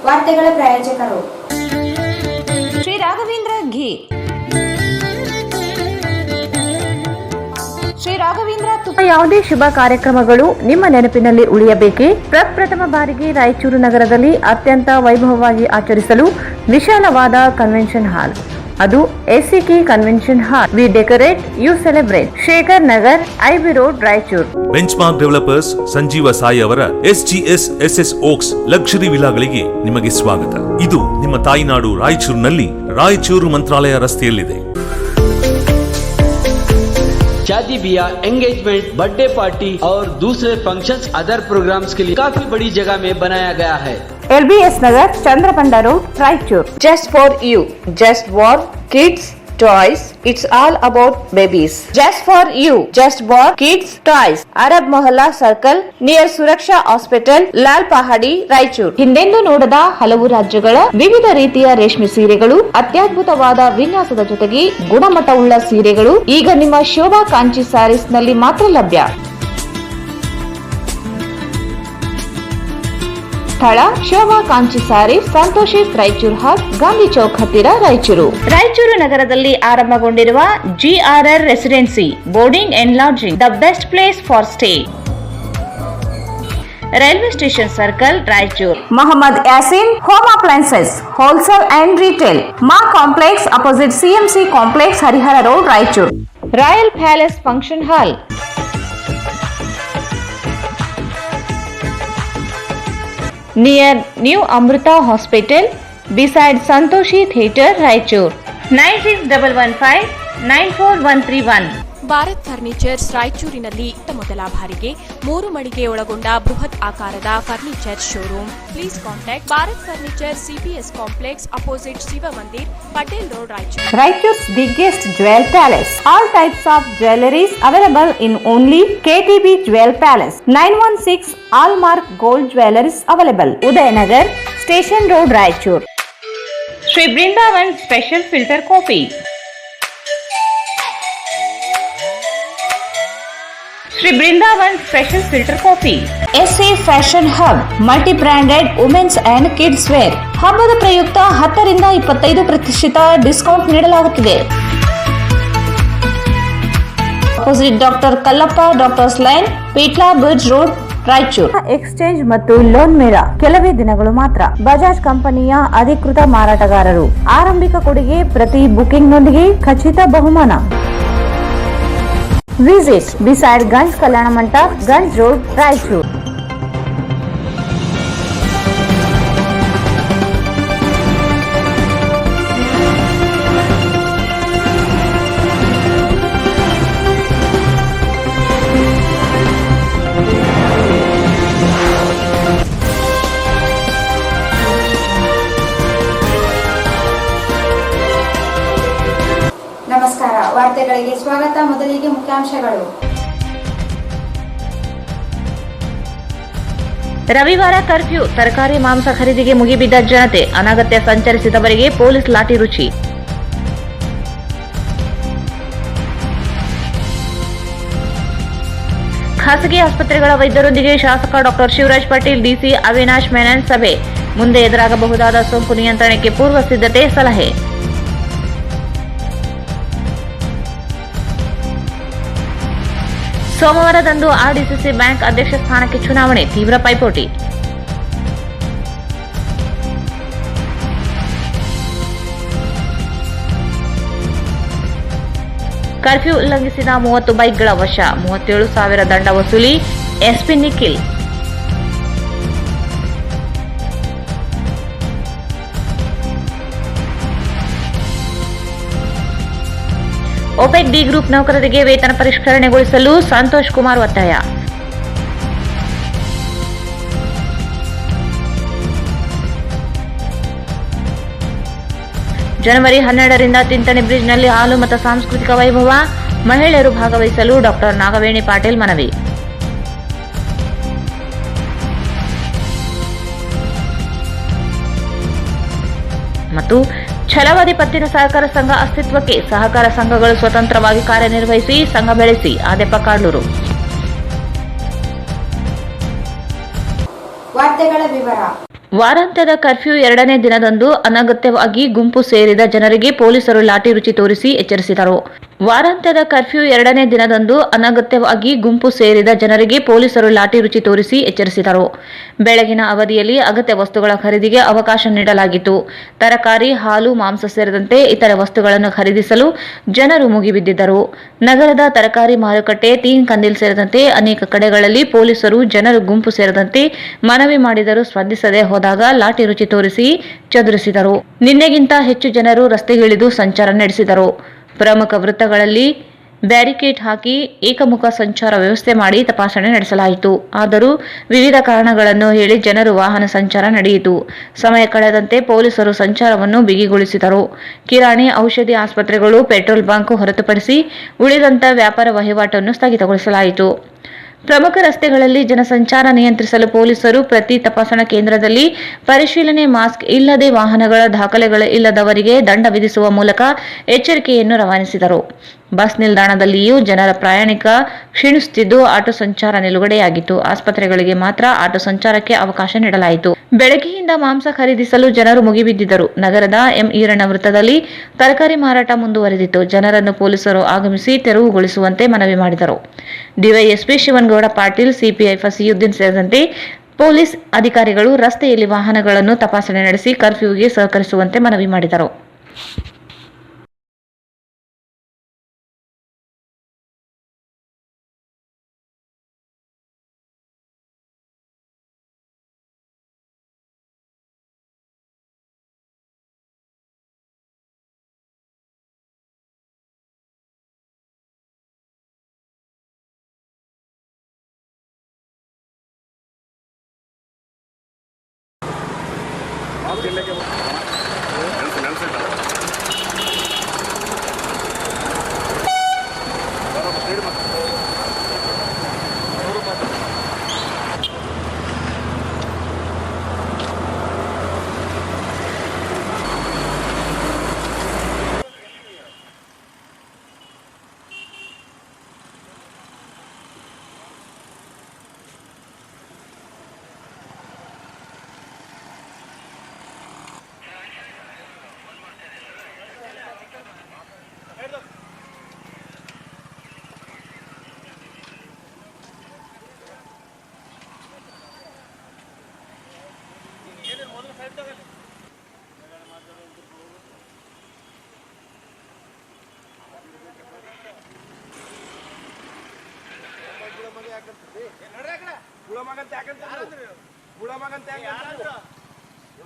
ವಾರ್ತೆಗಳ ಪ್ರಾಯೋಜಕರು ಶ್ರೀ ರಾಘವೇಂದ್ರ ಘೀ. ಶ್ರೀ ರಾಘವೇಂದ್ರ ತುಪ್ಪ. ಯಾವುದೇ ಶುಭ ಕಾರ್ಯಕ್ರಮಗಳು ನಿಮ್ಮ ನೆನಪಿನಲ್ಲಿ ಉಳಿಯಬೇಕೇ? ಪ್ರಪ್ರಥಮ ಬಾರಿಗೆ ರಾಯಚೂರು ನಗರದಲ್ಲಿ ಅತ್ಯಂತ ವೈಭವವಾಗಿ ಆಚರಿಸಲು ವಿಶಾಲವಾದ ಕನ್ವೆನ್ಷನ್ ಹಾಲ್, ಅದು ACK convention hall. We decorate, you celebrate. Shekhar Nagar, IB road, Raichur. Benchmark Developers Sanjeeva Sai ಅವರ ಎಸ್ಜಿಎಸ್ ಎಸ್ಎಸ್ ಓಕ್ಸ್ ಲಕ್ಸುರಿ ವಿಲಾಗಳಿಗೆ ನಿಮಗೆ ಸ್ವಾಗತ. ಇದು ನಿಮ್ಮ ತಾಯಿನಾಡು ರಾಯಚೂರಿನಲ್ಲಿ ರಾಯಚೂರು ಮಂತ್ರಾಲಯ ರಸ್ತೆಯಲ್ಲಿದೆ. शादी ब्याह, एंगेजमेंट, बर्थडे पार्टी और दूसरे फंक्शंस, अदर प्रोग्राम्स के लिए काफी बड़ी जगह में बनाया गया है. LBS Nagar, Chandrabanda road, Raichur. Just for you, just for kids toys. It's all about babies. Just for you, just for kids toys. Arab Mohalla Circle near Suraksha Hospital, Lal Pahadi, Raichur. ಹಿಂದೆಂದೂ ನೋಡದ ಹಲವು ರಾಜ್ಯಗಳ ವಿವಿಧ ರೀತಿಯ ರೇಷ್ಮೆ ಸೀರೆಗಳು, ಅತ್ಯದ್ಭುತವಾದ ವಿನ್ಯಾಸದ ಜೊತೆಗೆ ಗುಣಮಟ್ಟವುಳ್ಳ ಸೀರೆಗಳು ಈಗ ನಿಮ್ಮ ಶೋಭಾ ಕಾಂಚಿ ಸ್ಯಾರೀಸ್ ನಲ್ಲಿ ಮಾತ್ರ ಲಭ್ಯ. ಸ್ಥಳ ಶೋಭಾ ಕಾಂಚಿ ಸ್ಯಾರಿ, ಸಂತೋಷಿಸ್ ರಾಯಚೂರು ಹಾಟ್, ಗಾಂಧಿ ಚೌಕ್ ಹತ್ತಿರ, ರಾಯಚೂರು. ರಾಯಚೂರು ನಗರದಲ್ಲಿ ಆರಂಭಗೊಂಡಿರುವ GRR residency boarding and lodging, the best place for stay. Railway station circle, Raichur. Mohammed Yasin home appliances wholesale and retail, Maa complex opposite CMC complex, Harihara road, Raichur. Royal palace function hall, near New Amrita Hospital, beside Santoshi Theatre, Raichur. 9611594131. Bharat furnitures ರಾಯಚೂರಿನಲ್ಲಿ ಮೊದಲ ಬಾರಿಗೆ 3 ಮಳಿಗೆ ಒಳಗೊಂಡ ಬೃಹತ್ ಆಕಾರದ furniture showroom. Please contact Bharat furniture, CPS complex opposite Shiva Mandir, Patel road, Raichur. Raichur's biggest jewel palace. All types of jewelries available in only KTB Jewel Palace. 916 Allmark Gold Jewelries available. Udayanagar, Station Road, Raichur. Sri Brindavan Special Filter Coffee. Sri Brindavan Special Filter Coffee. SA Fashion Hub, multi-branded women's and kids wear. ಹಬ್ಬದ ಪ್ರಯುಕ್ತ 10 ರಿಂದ 25% discount ನೀಡಲಾಗುತ್ತಿದೆ. Opposite doctor Kallappa doctors line, Peetla bridge road, Raichur. Exchange ಮತ್ತು loan ಮೇಳ ಕೆಲವೇ ದಿನಗಳು ಮಾತ್ರ. ಬಜಾಜ್ ಕಂಪನಿಯ ಅಧಿಕೃತ ಮಾರಾಟಗಾರರು. ಆರಂಭಿಕ ಕೊಡುಗೆ ಪ್ರತಿ ಬುಕಿಂಗ್ನೊಂದಿಗೆ ಖಚಿತ ಬಹುಮಾನ. Visit beside Ganj Kalyana Mandap, Ganj Road, Raichur. ನಮಸ್ಕಾರ, ವಾರ್ತೆಗಳಿಗೆ ಸ್ವಾಗತ. ಮೊದಲಿಗೆ ಮುಖ್ಯಾಂಶಗಳು. ರವಿವಾರ ಕರ್ಫ್ಯೂ, ತರಕಾರಿ ಮಾಂಸ ಖರೀದಿಗೆ ಮುಗಿಬಿದ್ದ ಜನತೆ, ಅನಗತ್ಯ ಸಂಚರಿಸಿದವರಿಗೆ ಪೊಲೀಸ್ ಲಾಠಿ ರುಚಿ. ಖಾಸಗಿ ಆಸ್ಪತ್ರೆಗಳ ವೈದ್ಯರೊಂದಿಗೆ ಶಾಸಕ ಡಾಕ್ಟರ್ ಶಿವರಾಜ್ ಪಾಟೀಲ್, ಡಿಸಿ ಅವಿನಾಶ್ ಮೆನನ್ ಸಭೆ. ಮುಂದೆ ಎದುರಾಗಬಹುದಾದ ಸೋಂಕು ನಿಯಂತ್ರಣಕ್ಕೆ ಪೂರ್ವ ಸಿದ್ಧತೆ ಸಲಹೆ. ಸೋಮವಾರದಂದು RDCC ಬ್ಯಾಂಕ್ ಅಧ್ಯಕ್ಷ ಸ್ಥಾನಕ್ಕೆ ಚುನಾವಣೆ, ತೀವ್ರ ಪೈಪೋಟಿ. ಕರ್ಫ್ಯೂ ಉಲ್ಲಂಘಿಸಿದ 30 ಬೈಕ್ಗಳ ವಶ, 37,000 ದಂಡ ವಸೂಲಿ, SP Nikhil. OPEC D group ನೌಕರರಿಗೆ ವೇತನ ಪರಿಷ್ಕರಣೆಗೊಳಿಸಲು ಸಂತೋಷ್ ಕುಮಾರ್ ಒತ್ತಾಯ. ಜನವರಿ 12ರಿಂದ ತಿಂತಣಿ ಬ್ರಿಡ್ಜ್ನಲ್ಲಿ ಹಾಲು ಮತ್ತು ಸಾಂಸ್ಕೃತಿಕ ವೈಭವ, ಮಹಿಳೆಯರು ಭಾಗವಹಿಸಲು ಡಾಕ್ಟರ್ ನಾಗವೇಣಿ ಪಾಟೀಲ್ ಮನವಿ. ಮತ್ತು ಛಲವಾದಿ ಪತ್ತಿನ ಸಹಕಾರ ಸಂಘ ಅಸ್ತಿತ್ವಕ್ಕೆ, ಸಹಕಾರ ಸಂಘಗಳು ಸ್ವತಂತ್ರವಾಗಿ ಕಾರ್ಯನಿರ್ವಹಿಸಿ ಸಂಘ ಬೆಳೆಸಿ, ಆದೆಪ್ಪ ಕಾಡ್ಲೂರು. ವಾರ್ತೆಗಳ ವಿವರ. ವಾರಾಂತ್ಯದ ಕರ್ಫ್ಯೂ 2ನೇ ದಿನದಂದು ಅನಗತ್ಯವಾಗಿ ಗುಂಪು ಸೇರಿದ ಜನರಿಗೆ ಪೊಲೀಸರು ಲಾಠಿ ರುಚಿ ತೋರಿಸಿ ಎಚ್ಚರಿಸಿದರು. ವಾರಾಂತ್ಯದ ಕರ್ಫ್ಯೂ 2ನೇ ದಿನದಂದು ಅನಗತ್ಯವಾಗಿ ಗುಂಪು ಸೇರಿದ ಜನರಿಗೆ ಪೊಲೀಸರು ಲಾಠಿ ರುಚಿ ತೋರಿಸಿ ಎಚ್ಚರಿಸಿದರು. ಬೆಳಗಿನ ಅವಧಿಯಲ್ಲಿ ಅಗತ್ಯ ವಸ್ತುಗಳ ಖರೀದಿಗೆ ಅವಕಾಶ ನೀಡಲಾಗಿತ್ತು. ತರಕಾರಿ, ಹಾಲು, ಮಾಂಸ ಸೇರಿದಂತೆ ಇತರೆ ವಸ್ತುಗಳನ್ನು ಖರೀದಿಸಲು ಜನರು ಮುಗಿಬಿದ್ದಿದ್ದರು. ನಗರದ ತರಕಾರಿ ಮಾರುಕಟ್ಟೆ, ತೀನ್ ಕಂದಿಲ್ ಸೇರಿದಂತೆ ಅನೇಕ ಕಡೆಗಳಲ್ಲಿ ಪೊಲೀಸರು ಜನರು ಗುಂಪು ಸೇರದಂತೆ ಮನವಿ ಮಾಡಿದರೂ ಸ್ಪಂದಿಸದೆ ಹೋದಾಗ ಲಾಠಿ ರುಚಿ ತೋರಿಸಿ ಚದುರಿಸಿದರು. ನಿನ್ನೆಗಿಂತ ಹೆಚ್ಚು ಜನರು ರಸ್ತೆಗಿಳಿದು ಸಂಚಾರ ನಡೆಸಿದರು. ಪ್ರಮುಖ ವೃತ್ತಗಳಲ್ಲಿ ಬ್ಯಾರಿಕೇಡ್ ಹಾಕಿ ಏಕಮುಖ ಸಂಚಾರ ವ್ಯವಸ್ಥೆ ಮಾಡಿ ತಪಾಸಣೆ ನಡೆಸಲಾಯಿತು. ಆದರೂ ವಿವಿಧ ಕಾರಣಗಳನ್ನು ಹೇಳಿ ಜನರು ವಾಹನ ಸಂಚಾರ ನಡೆಯಿತು. ಸಮಯ ಕಳೆದಂತೆ ಪೊಲೀಸರು ಸಂಚಾರವನ್ನು ಬಿಗಿಗೊಳಿಸಿದರು. ಕಿರಾಣಿ, ಔಷಧಿ, ಆಸ್ಪತ್ರೆಗಳು, ಪೆಟ್ರೋಲ್ ಬಂಕ್ ಹೊರತುಪಡಿಸಿ ಉಳಿದಂತ ವ್ಯಾಪಾರ ವಹಿವಾಟನ್ನು ಸ್ಥಗಿತಗೊಳಿಸಲಾಯಿತು. ಪ್ರಮುಖ ರಸ್ತೆಗಳಲ್ಲಿ ಜನಸಂಚಾರ ನಿಯಂತ್ರಿಸಲು ಪೊಲೀಸರು ಪ್ರತಿ ತಪಾಸಣಾ ಕೇಂದ್ರದಲ್ಲಿ ಪರಿಶೀಲನೆ, ಮಾಸ್ಕ್ ಇಲ್ಲದೆ ವಾಹನಗಳ ದಾಖಲೆಗಳು ಇಲ್ಲದವರಿಗೆ ದಂಡ ವಿಧಿಸುವ ಮೂಲಕ ಎಚ್ಚರಿಕೆಯನ್ನು ರವಾನಿಸಿದರು. ಬಸ್ ನಿಲ್ದಾಣದಲ್ಲಿಯೂ ಜನರ ಪ್ರಯಾಣಿಕ ಕ್ಷೀಣಿಸುತ್ತಿದ್ದು ಆಟೋ ಸಂಚಾರ ನಿಲುಗಡೆಯಾಗಿತ್ತು. ಆಸ್ಪತ್ರೆಗಳಿಗೆ ಮಾತ್ರ ಆಟೋ ಸಂಚಾರಕ್ಕೆ ಅವಕಾಶ ನೀಡಲಾಯಿತು. ಬೆಳಗ್ಗೆಯಿಂದ ಮಾಂಸ ಖರೀದಿಸಲು ಜನರು ಮುಗಿಬಿದ್ದಿದ್ದರು. ನಗರದ ಎಂ ಈರಣ್ಣ ವೃತ್ತದಲ್ಲಿ ತರಕಾರಿ ಮಾರಾಟ ಮುಂದುವರೆದಿತ್ತು. ಜನರನ್ನು ಪೊಲೀಸರು ಆಗಮಿಸಿ ತೆರವುಗೊಳಿಸುವಂತೆ ಮನವಿ ಮಾಡಿದರು. ಡಿವೈಎಸ್ಪಿ ಶಿವನಗೌಡ ಪಾಟೀಲ್, ಸಿಪಿಐ ಫಸೀಯುದ್ದೀನ್ ಸೇರಿದಂತೆ ಪೊಲೀಸ್ ಅಧಿಕಾರಿಗಳು ರಸ್ತೆಯಲ್ಲಿ ವಾಹನಗಳನ್ನು ತಪಾಸಣೆ ನಡೆಸಿ ಕರ್ಫ್ಯೂಗೆ ಸಹಕರಿಸುವಂತೆ ಮನವಿ ಮಾಡಿದರು.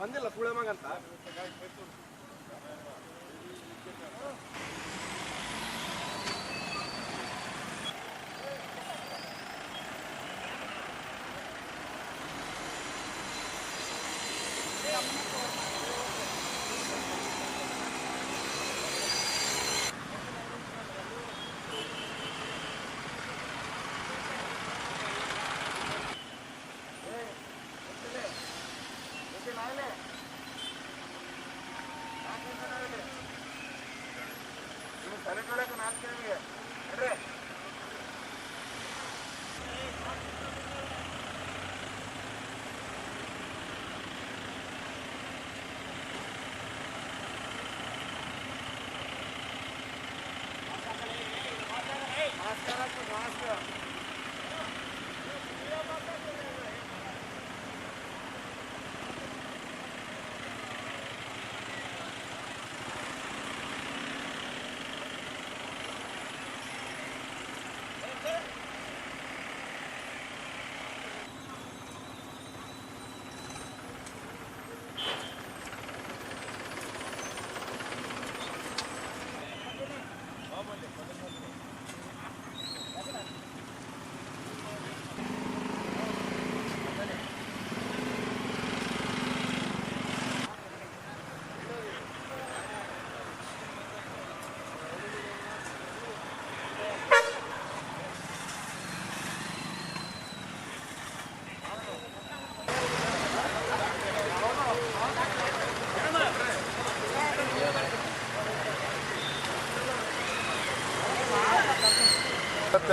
ಒಂದಿಲ್ಲ ಸುಳೆ ಮಗಂತ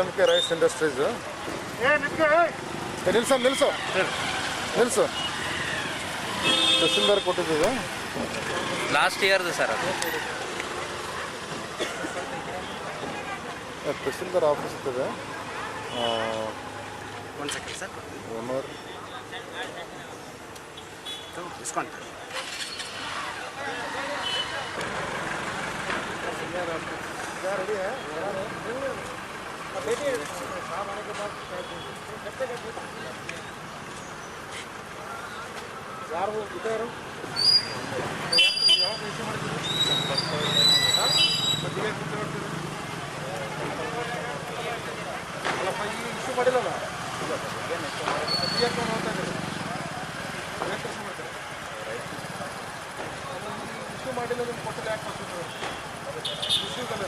MK Rice Industries. ನಿಲ್ಸು ತಹಸೀಲ್ದಾರ್ ಕೊಟ್ಟಿದ್ದೀವಿ. ಲಾಸ್ಟ್ ಇಯರ್ದು ಸರ್ ಅದು. ತಹಸೀಲ್ದಾರ್ ಆಫೀಸ್ ಇದೆ. ಒಂದು ಸೆಕೆಂಡ್ ಸರ್. ಡಿಸ್ಕೌಂಟ್ ಯಾರು ಇದ್ದಾರು ಅಲ್ಲಪ್ಪ, ಈಗ ಇಶ್ಯೂ ಮಾಡಿಲ್ಲಲ್ಲ. ಇಶ್ಯೂ ಮಾಡಿಲ್ಲ, ನಿಮ್ಮ ಕೊಟ್ಟಲ್ಲಿ ಯಾಕೆ ಬರ್ತಿದ್ರು? ಇಶ್ಯೂದಲ್ಲ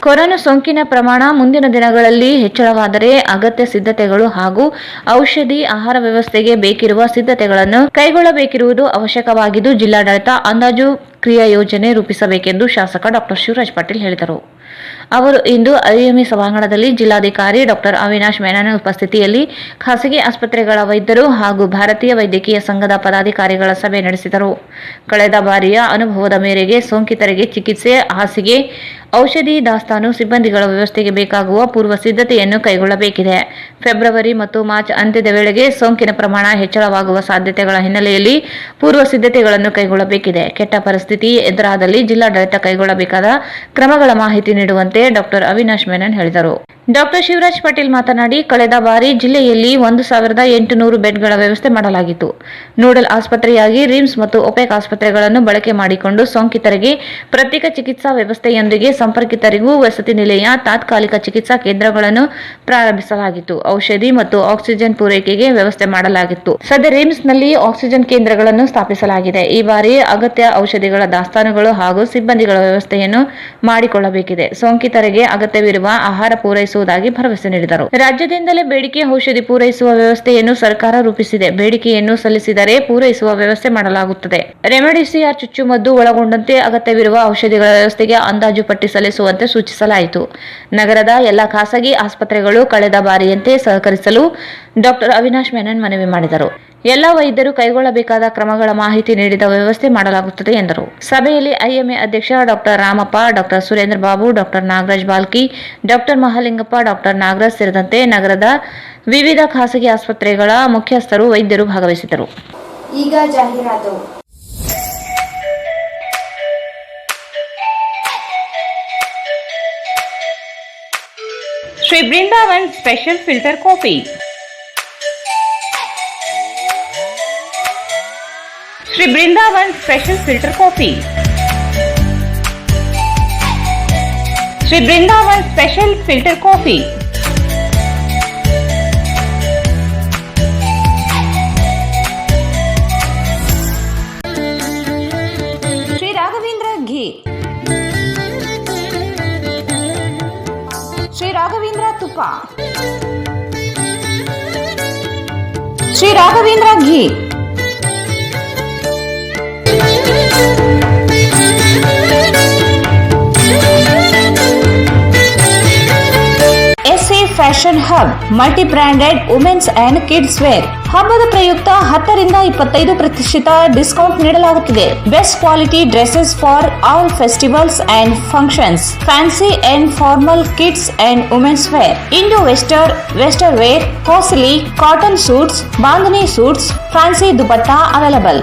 ಕೊರೋನಾ ಸೋಂಕಿನ ಪ್ರಮಾಣ ಮುಂದಿನ ದಿನಗಳಲ್ಲಿ ಹೆಚ್ಚಳವಾದರೆ ಅಗತ್ಯ ಸಿದ್ಧತೆಗಳು ಹಾಗೂ ಔಷಧಿ ಆಹಾರ ವ್ಯವಸ್ಥೆಗೆ ಬೇಕಿರುವ ಸಿದ್ಧತೆಗಳನ್ನು ಕೈಗೊಳ್ಳಬೇಕಿರುವುದು ಅವಶ್ಯಕವಾಗಿದ್ದು ಜಿಲ್ಲಾಡಳಿತ ಅಂದಾಜು ಕ್ರಿಯಾ ಯೋಜನೆ ರೂಪಿಸಬೇಕೆಂದು ಶಾಸಕ ಡಾಕ್ಟರ್ ಶಿವರಾಜ್ ಪಾಟೀಲ್ ಹೇಳಿದರು. ಅವರು ಇಂದು ಐಎಂಎ ಸಭಾಂಗಣದಲ್ಲಿ ಜಿಲ್ಲಾಧಿಕಾರಿ ಡಾಕ್ಟರ್ ಅವಿನಾಶ್ ಮೆನನ್ ಉಪಸ್ಥಿತಿಯಲ್ಲಿ ಖಾಸಗಿ ಆಸ್ಪತ್ರೆಗಳ ವೈದ್ಯರು ಹಾಗೂ ಭಾರತೀಯ ವೈದ್ಯಕೀಯ ಸಂಘದ ಪದಾಧಿಕಾರಿಗಳ ಸಭೆ ನಡೆಸಿದರು. ಕಳೆದ ಬಾರಿಯ ಅನುಭವದ ಮೇರೆಗೆ ಸೋಂಕಿತರಿಗೆ ಚಿಕಿತ್ಸೆ, ಹಾಸಿಗೆ, ಔಷಧಿ ದಾಸ್ತಾನು, ಸಿಬ್ಬಂದಿಗಳ ವ್ಯವಸ್ಥೆಗೆ ಬೇಕಾಗುವ ಪೂರ್ವ ಸಿದ್ಧತೆಯನ್ನು ಕೈಗೊಳ್ಳಬೇಕಿದೆ. ಫೆಬ್ರವರಿ ಮತ್ತು ಮಾರ್ಚ್ ಅಂತ್ಯದ ವೇಳೆಗೆ ಸೋಂಕಿನ ಪ್ರಮಾಣ ಹೆಚ್ಚಳವಾಗುವ ಸಾಧ್ಯತೆಗಳ ಹಿನ್ನೆಲೆಯಲ್ಲಿ ಪೂರ್ವ ಸಿದ್ಧತೆಗಳನ್ನು ಕೈಗೊಳ್ಳಬೇಕಿದೆ. ಕೆಟ್ಟ ಪರಿಸ್ಥಿತಿ ಎದುರಾದಲ್ಲಿ ಜಿಲ್ಲಾಡಳಿತ ಕೈಗೊಳ್ಳಬೇಕಾದ ಕ್ರಮಗಳ ಮಾಹಿತಿ ನೀಡುವಂತೆ ಡಾಕ್ಟರ್ ಅವಿನಾಶ್ ಮೆನನ್ ಹೇಳಿದರು. ಡಾಕ್ಟರ್ ಶಿವರಾಜ್ ಪಾಟೀಲ್ ಮಾತನಾಡಿ, ಕಳೆದ ಬಾರಿ ಜಿಲ್ಲೆಯಲ್ಲಿ 1800 ಬೆಡ್ಗಳ ವ್ಯವಸ್ಥೆ ಮಾಡಲಾಗಿತ್ತು. ನೋಡಲ್ ಆಸ್ಪತ್ರೆಯಾಗಿ ರಿಮ್ಸ್ ಮತ್ತು ಒಪೆಕ್ ಆಸ್ಪತ್ರೆಗಳನ್ನು ಬಳಕೆ ಮಾಡಿಕೊಂಡು ಸೋಂಕಿತರಿಗೆ ಪ್ರತ್ಯೇಕ ಚಿಕಿತ್ಸಾ ವ್ಯವಸ್ಥೆಯೊಂದಿಗೆ ಸಂಪರ್ಕಿತರಿಗೂ ವಸತಿ ನಿಲಯ, ತಾತ್ಕಾಲಿಕ ಚಿಕಿತ್ಸಾ ಕೇಂದ್ರಗಳನ್ನು ಪ್ರಾರಂಭಿಸಲಾಗಿತ್ತು. ಔಷಧಿ ಮತ್ತು ಆಕ್ಸಿಜನ್ ಪೂರೈಕೆಗೆ ವ್ಯವಸ್ಥೆ ಮಾಡಲಾಗಿತ್ತು. ಸದ್ಯ ರಿಮ್ಸ್ನಲ್ಲಿ ಆಕ್ಸಿಜನ್ ಕೇಂದ್ರಗಳನ್ನು ಸ್ಥಾಪಿಸಲಾಗಿದೆ. ಈ ಬಾರಿ ಅಗತ್ಯ ಔಷಧಿಗಳ ದಾಸ್ತಾನುಗಳು ಹಾಗೂ ಸಿಬ್ಬಂದಿಗಳ ವ್ಯವಸ್ಥೆಯನ್ನು ಮಾಡಿಕೊಳ್ಳಬೇಕಿದೆ. ಸೋಂಕಿತರಿಗೆ ಅಗತ್ಯವಿರುವ ಆಹಾರ ಪೂರೈಸುವುದಾಗಿ ಭರವಸೆ ನೀಡಿದರು. ರಾಜ್ಯದಿಂದಲೇ ಬೇಡಿಕೆ ಔಷಧಿ ಪೂರೈಸುವ ವ್ಯವಸ್ಥೆಯನ್ನು ಸರ್ಕಾರ ರೂಪಿಸಿದೆ. ಬೇಡಿಕೆಯನ್ನು ಸಲ್ಲಿಸಿದರೆ ಪೂರೈಸುವ ವ್ಯವಸ್ಥೆ ಮಾಡಲಾಗುತ್ತದೆ. ರೆಮಿಡಿಸಿವಿರ್ ಚುಚ್ಚುಮದ್ದು ಒಳಗೊಂಡಂತೆ ಅಗತ್ಯವಿರುವ ಔಷಧಿಗಳ ವ್ಯವಸ್ಥೆಗೆ ಅಂದಾಜು ಪಟ್ಟಿ ಸಲ್ಲಿಸುವಂತೆ ಸೂಚಿಸಲಾಯಿತು. ನಗರದ ಎಲ್ಲ ಖಾಸಗಿ ಆಸ್ಪತ್ರೆಗಳು ಕಳೆದ ಬಾರಿಯಂತೆ ಸಹಕರಿಸಲು ಡಾಕ್ಟರ್ ಅವಿನಾಶ್ ಮೆನನ್ ಮನವಿ ಮಾಡಿದರು. ಎಲ್ಲ ವೈದ್ಯರು ಕೈಗೊಳ್ಳಬೇಕಾದ ಕ್ರಮಗಳ ಮಾಹಿತಿ ನೀಡಿದ ವ್ಯವಸ್ಥೆ ಮಾಡಲಾಗುತ್ತದೆ ಎಂದರು. ಸಭೆಯಲ್ಲಿ ಐಎಂಎ ಅಧ್ಯಕ್ಷ doctor Ramappa, doctor Surendra Babu, doctor Nagaraj Bhalki, doctor Mahalingappa, doctor Nagaraj ಸೇರಿದಂತೆ ನಗರದ ವಿವಿಧ ಖಾಸಗಿ ಆಸ್ಪತ್ರೆಗಳ ಮುಖ್ಯಸ್ಥರು, ವೈದ್ಯರು ಭಾಗವಹಿಸಿದ್ದರು. ಈಗ ಜಾಹೀರಾತು. Shri Brindavan special filter coffee. Shri Brindavan special filter coffee. Shri Brindavan special filter coffee. Shri Raghavendra ghee. Shri Raghavendra ತುಪ್ಪ. ಶ್ರೀ ರಾಘವೇಂದ್ರ ಘೀ. SA Fashion Hub, multi-branded women's and kids wear, ಹಬ್ಬದ ಪ್ರಯುಕ್ತ 10ರಿಂದ 25% ಡಿಸ್ಕೌಂಟ್ ನೀಡಲಾಗುತ್ತಿದೆ. Best quality dresses for all festivals and functions, fancy and formal kids and women's wear, Indo western wear, costly cotton suits, bandhani suits, fancy dupatta available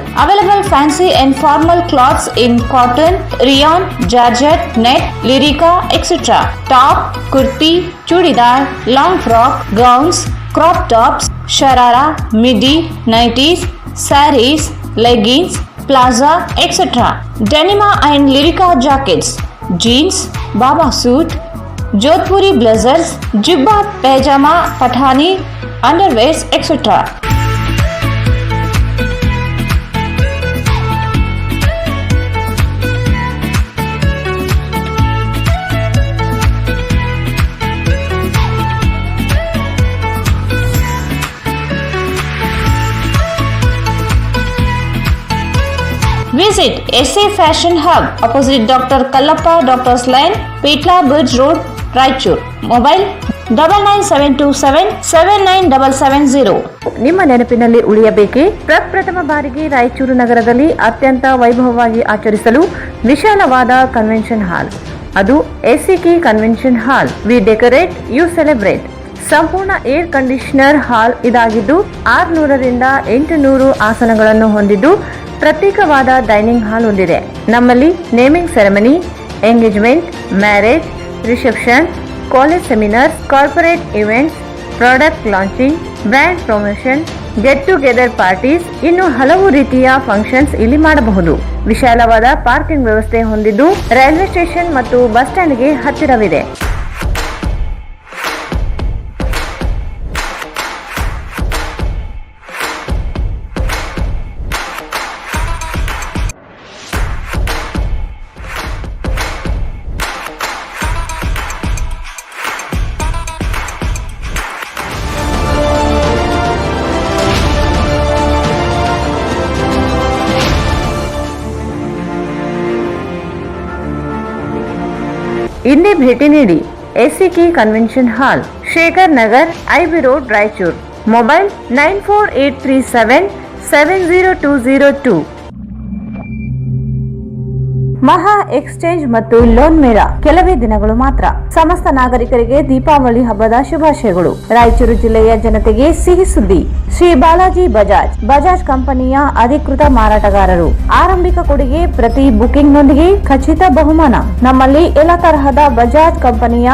fancy and formal clothes in cotton, rayon, georgette, net, lycra etcetera, top, kurti, churidar, long frock, gowns, crop tops, sharara, midi, nighties, sarees, leggings, plaza, etc. Denima and Lyrica jackets, jeans, baba suit, Jodhpuri blazers, jibba, pajama, pathani, underwears, etc. Visit SA Fashion Hub, opposite Dr. Kallappa Doctor's Lane, Petla Bridge Road, Raichur. Mobile 9972779770. ನಿಮ್ಮ ನೆನಪಿನಲ್ಲಿ ಉಳಿಯಬೇಕೇ? ಪ್ರಪ್ರಥಮ ಬಾರಿಗೆ ರಾಯಚೂರು ನಗರದಲ್ಲಿ ಅತ್ಯಂತ ವೈಭವವಾಗಿ ಆಚರಿಸಲು ವಿಶಾಲವಾದ convention hall, ಅದು SCK convention hall. We decorate, you celebrate. ಸಂಪೂರ್ಣ ಏರ್ ಕಂಡೀಷನರ್ ಹಾಲ್ ಇದಾಗಿದ್ದು 600ರಿಂದ 800 ಆಸನಗಳನ್ನು ಹೊಂದಿದ್ದು ಪ್ರತ್ಯೇಕವಾದ ಡೈನಿಂಗ್ ಹಾಲ್ ಹೊಂದಿದೆ. ನಮ್ಮಲ್ಲಿ naming ceremony, engagement, marriage, reception, college seminars, corporate events, product launching, brand promotion, get together parties, ಇನ್ನು ಹಲವು ರೀತಿಯ ಫಂಕ್ಷನ್ಸ್ ಇಲ್ಲಿ ಮಾಡಬಹುದು. ವಿಶಾಲವಾದ ಪಾರ್ಕಿಂಗ್ ವ್ಯವಸ್ಥೆ ಹೊಂದಿದ್ದು ರೈಲ್ವೆ ಸ್ಟೇಷನ್ ಮತ್ತು ಬಸ್ ಸ್ಟ್ಯಾಂಡ್ಗೆ ಹತ್ತಿರವಿದೆ. ಇಂದೇ ಭೇಟಿ ನೀಡಿ SCK ಕನ್ವೆನ್ಷನ್ ಹಾಲ್, Shekhar Nagar, IB road, Raichur. Mobile 9483770202. ಮಹಾ ಎಕ್ಸ್ಚೇಂಜ್ ಮತ್ತು ಲೋನ್ ಮೇಳ ಕೆಲವೇ ದಿನಗಳು ಮಾತ್ರ. ಸಮಸ್ತ ನಾಗರಿಕರಿಗೆ ದೀಪಾವಳಿ ಹಬ್ಬದ ಶುಭಾಶಯಗಳು. ರಾಯಚೂರು ಜಿಲ್ಲೆಯ ಜನತೆಗೆ ಸಿಹಿ ಸುದ್ದಿ. ಶ್ರೀ ಬಾಲಾಜಿ ಬಜಾಜ್ ಕಂಪನಿಯ ಅಧಿಕೃತ ಮಾರಾಟಗಾರರು. ಆರಂಭಿಕ ಕೊಡುಗೆ ಪ್ರತಿ ಬುಕಿಂಗ್ ನೊಂದಿಗೆ ಖಚಿತ ಬಹುಮಾನ. ನಮ್ಮಲ್ಲಿ ಎಲ್ಲ ತರಹದ ಬಜಾಜ್ ಕಂಪನಿಯ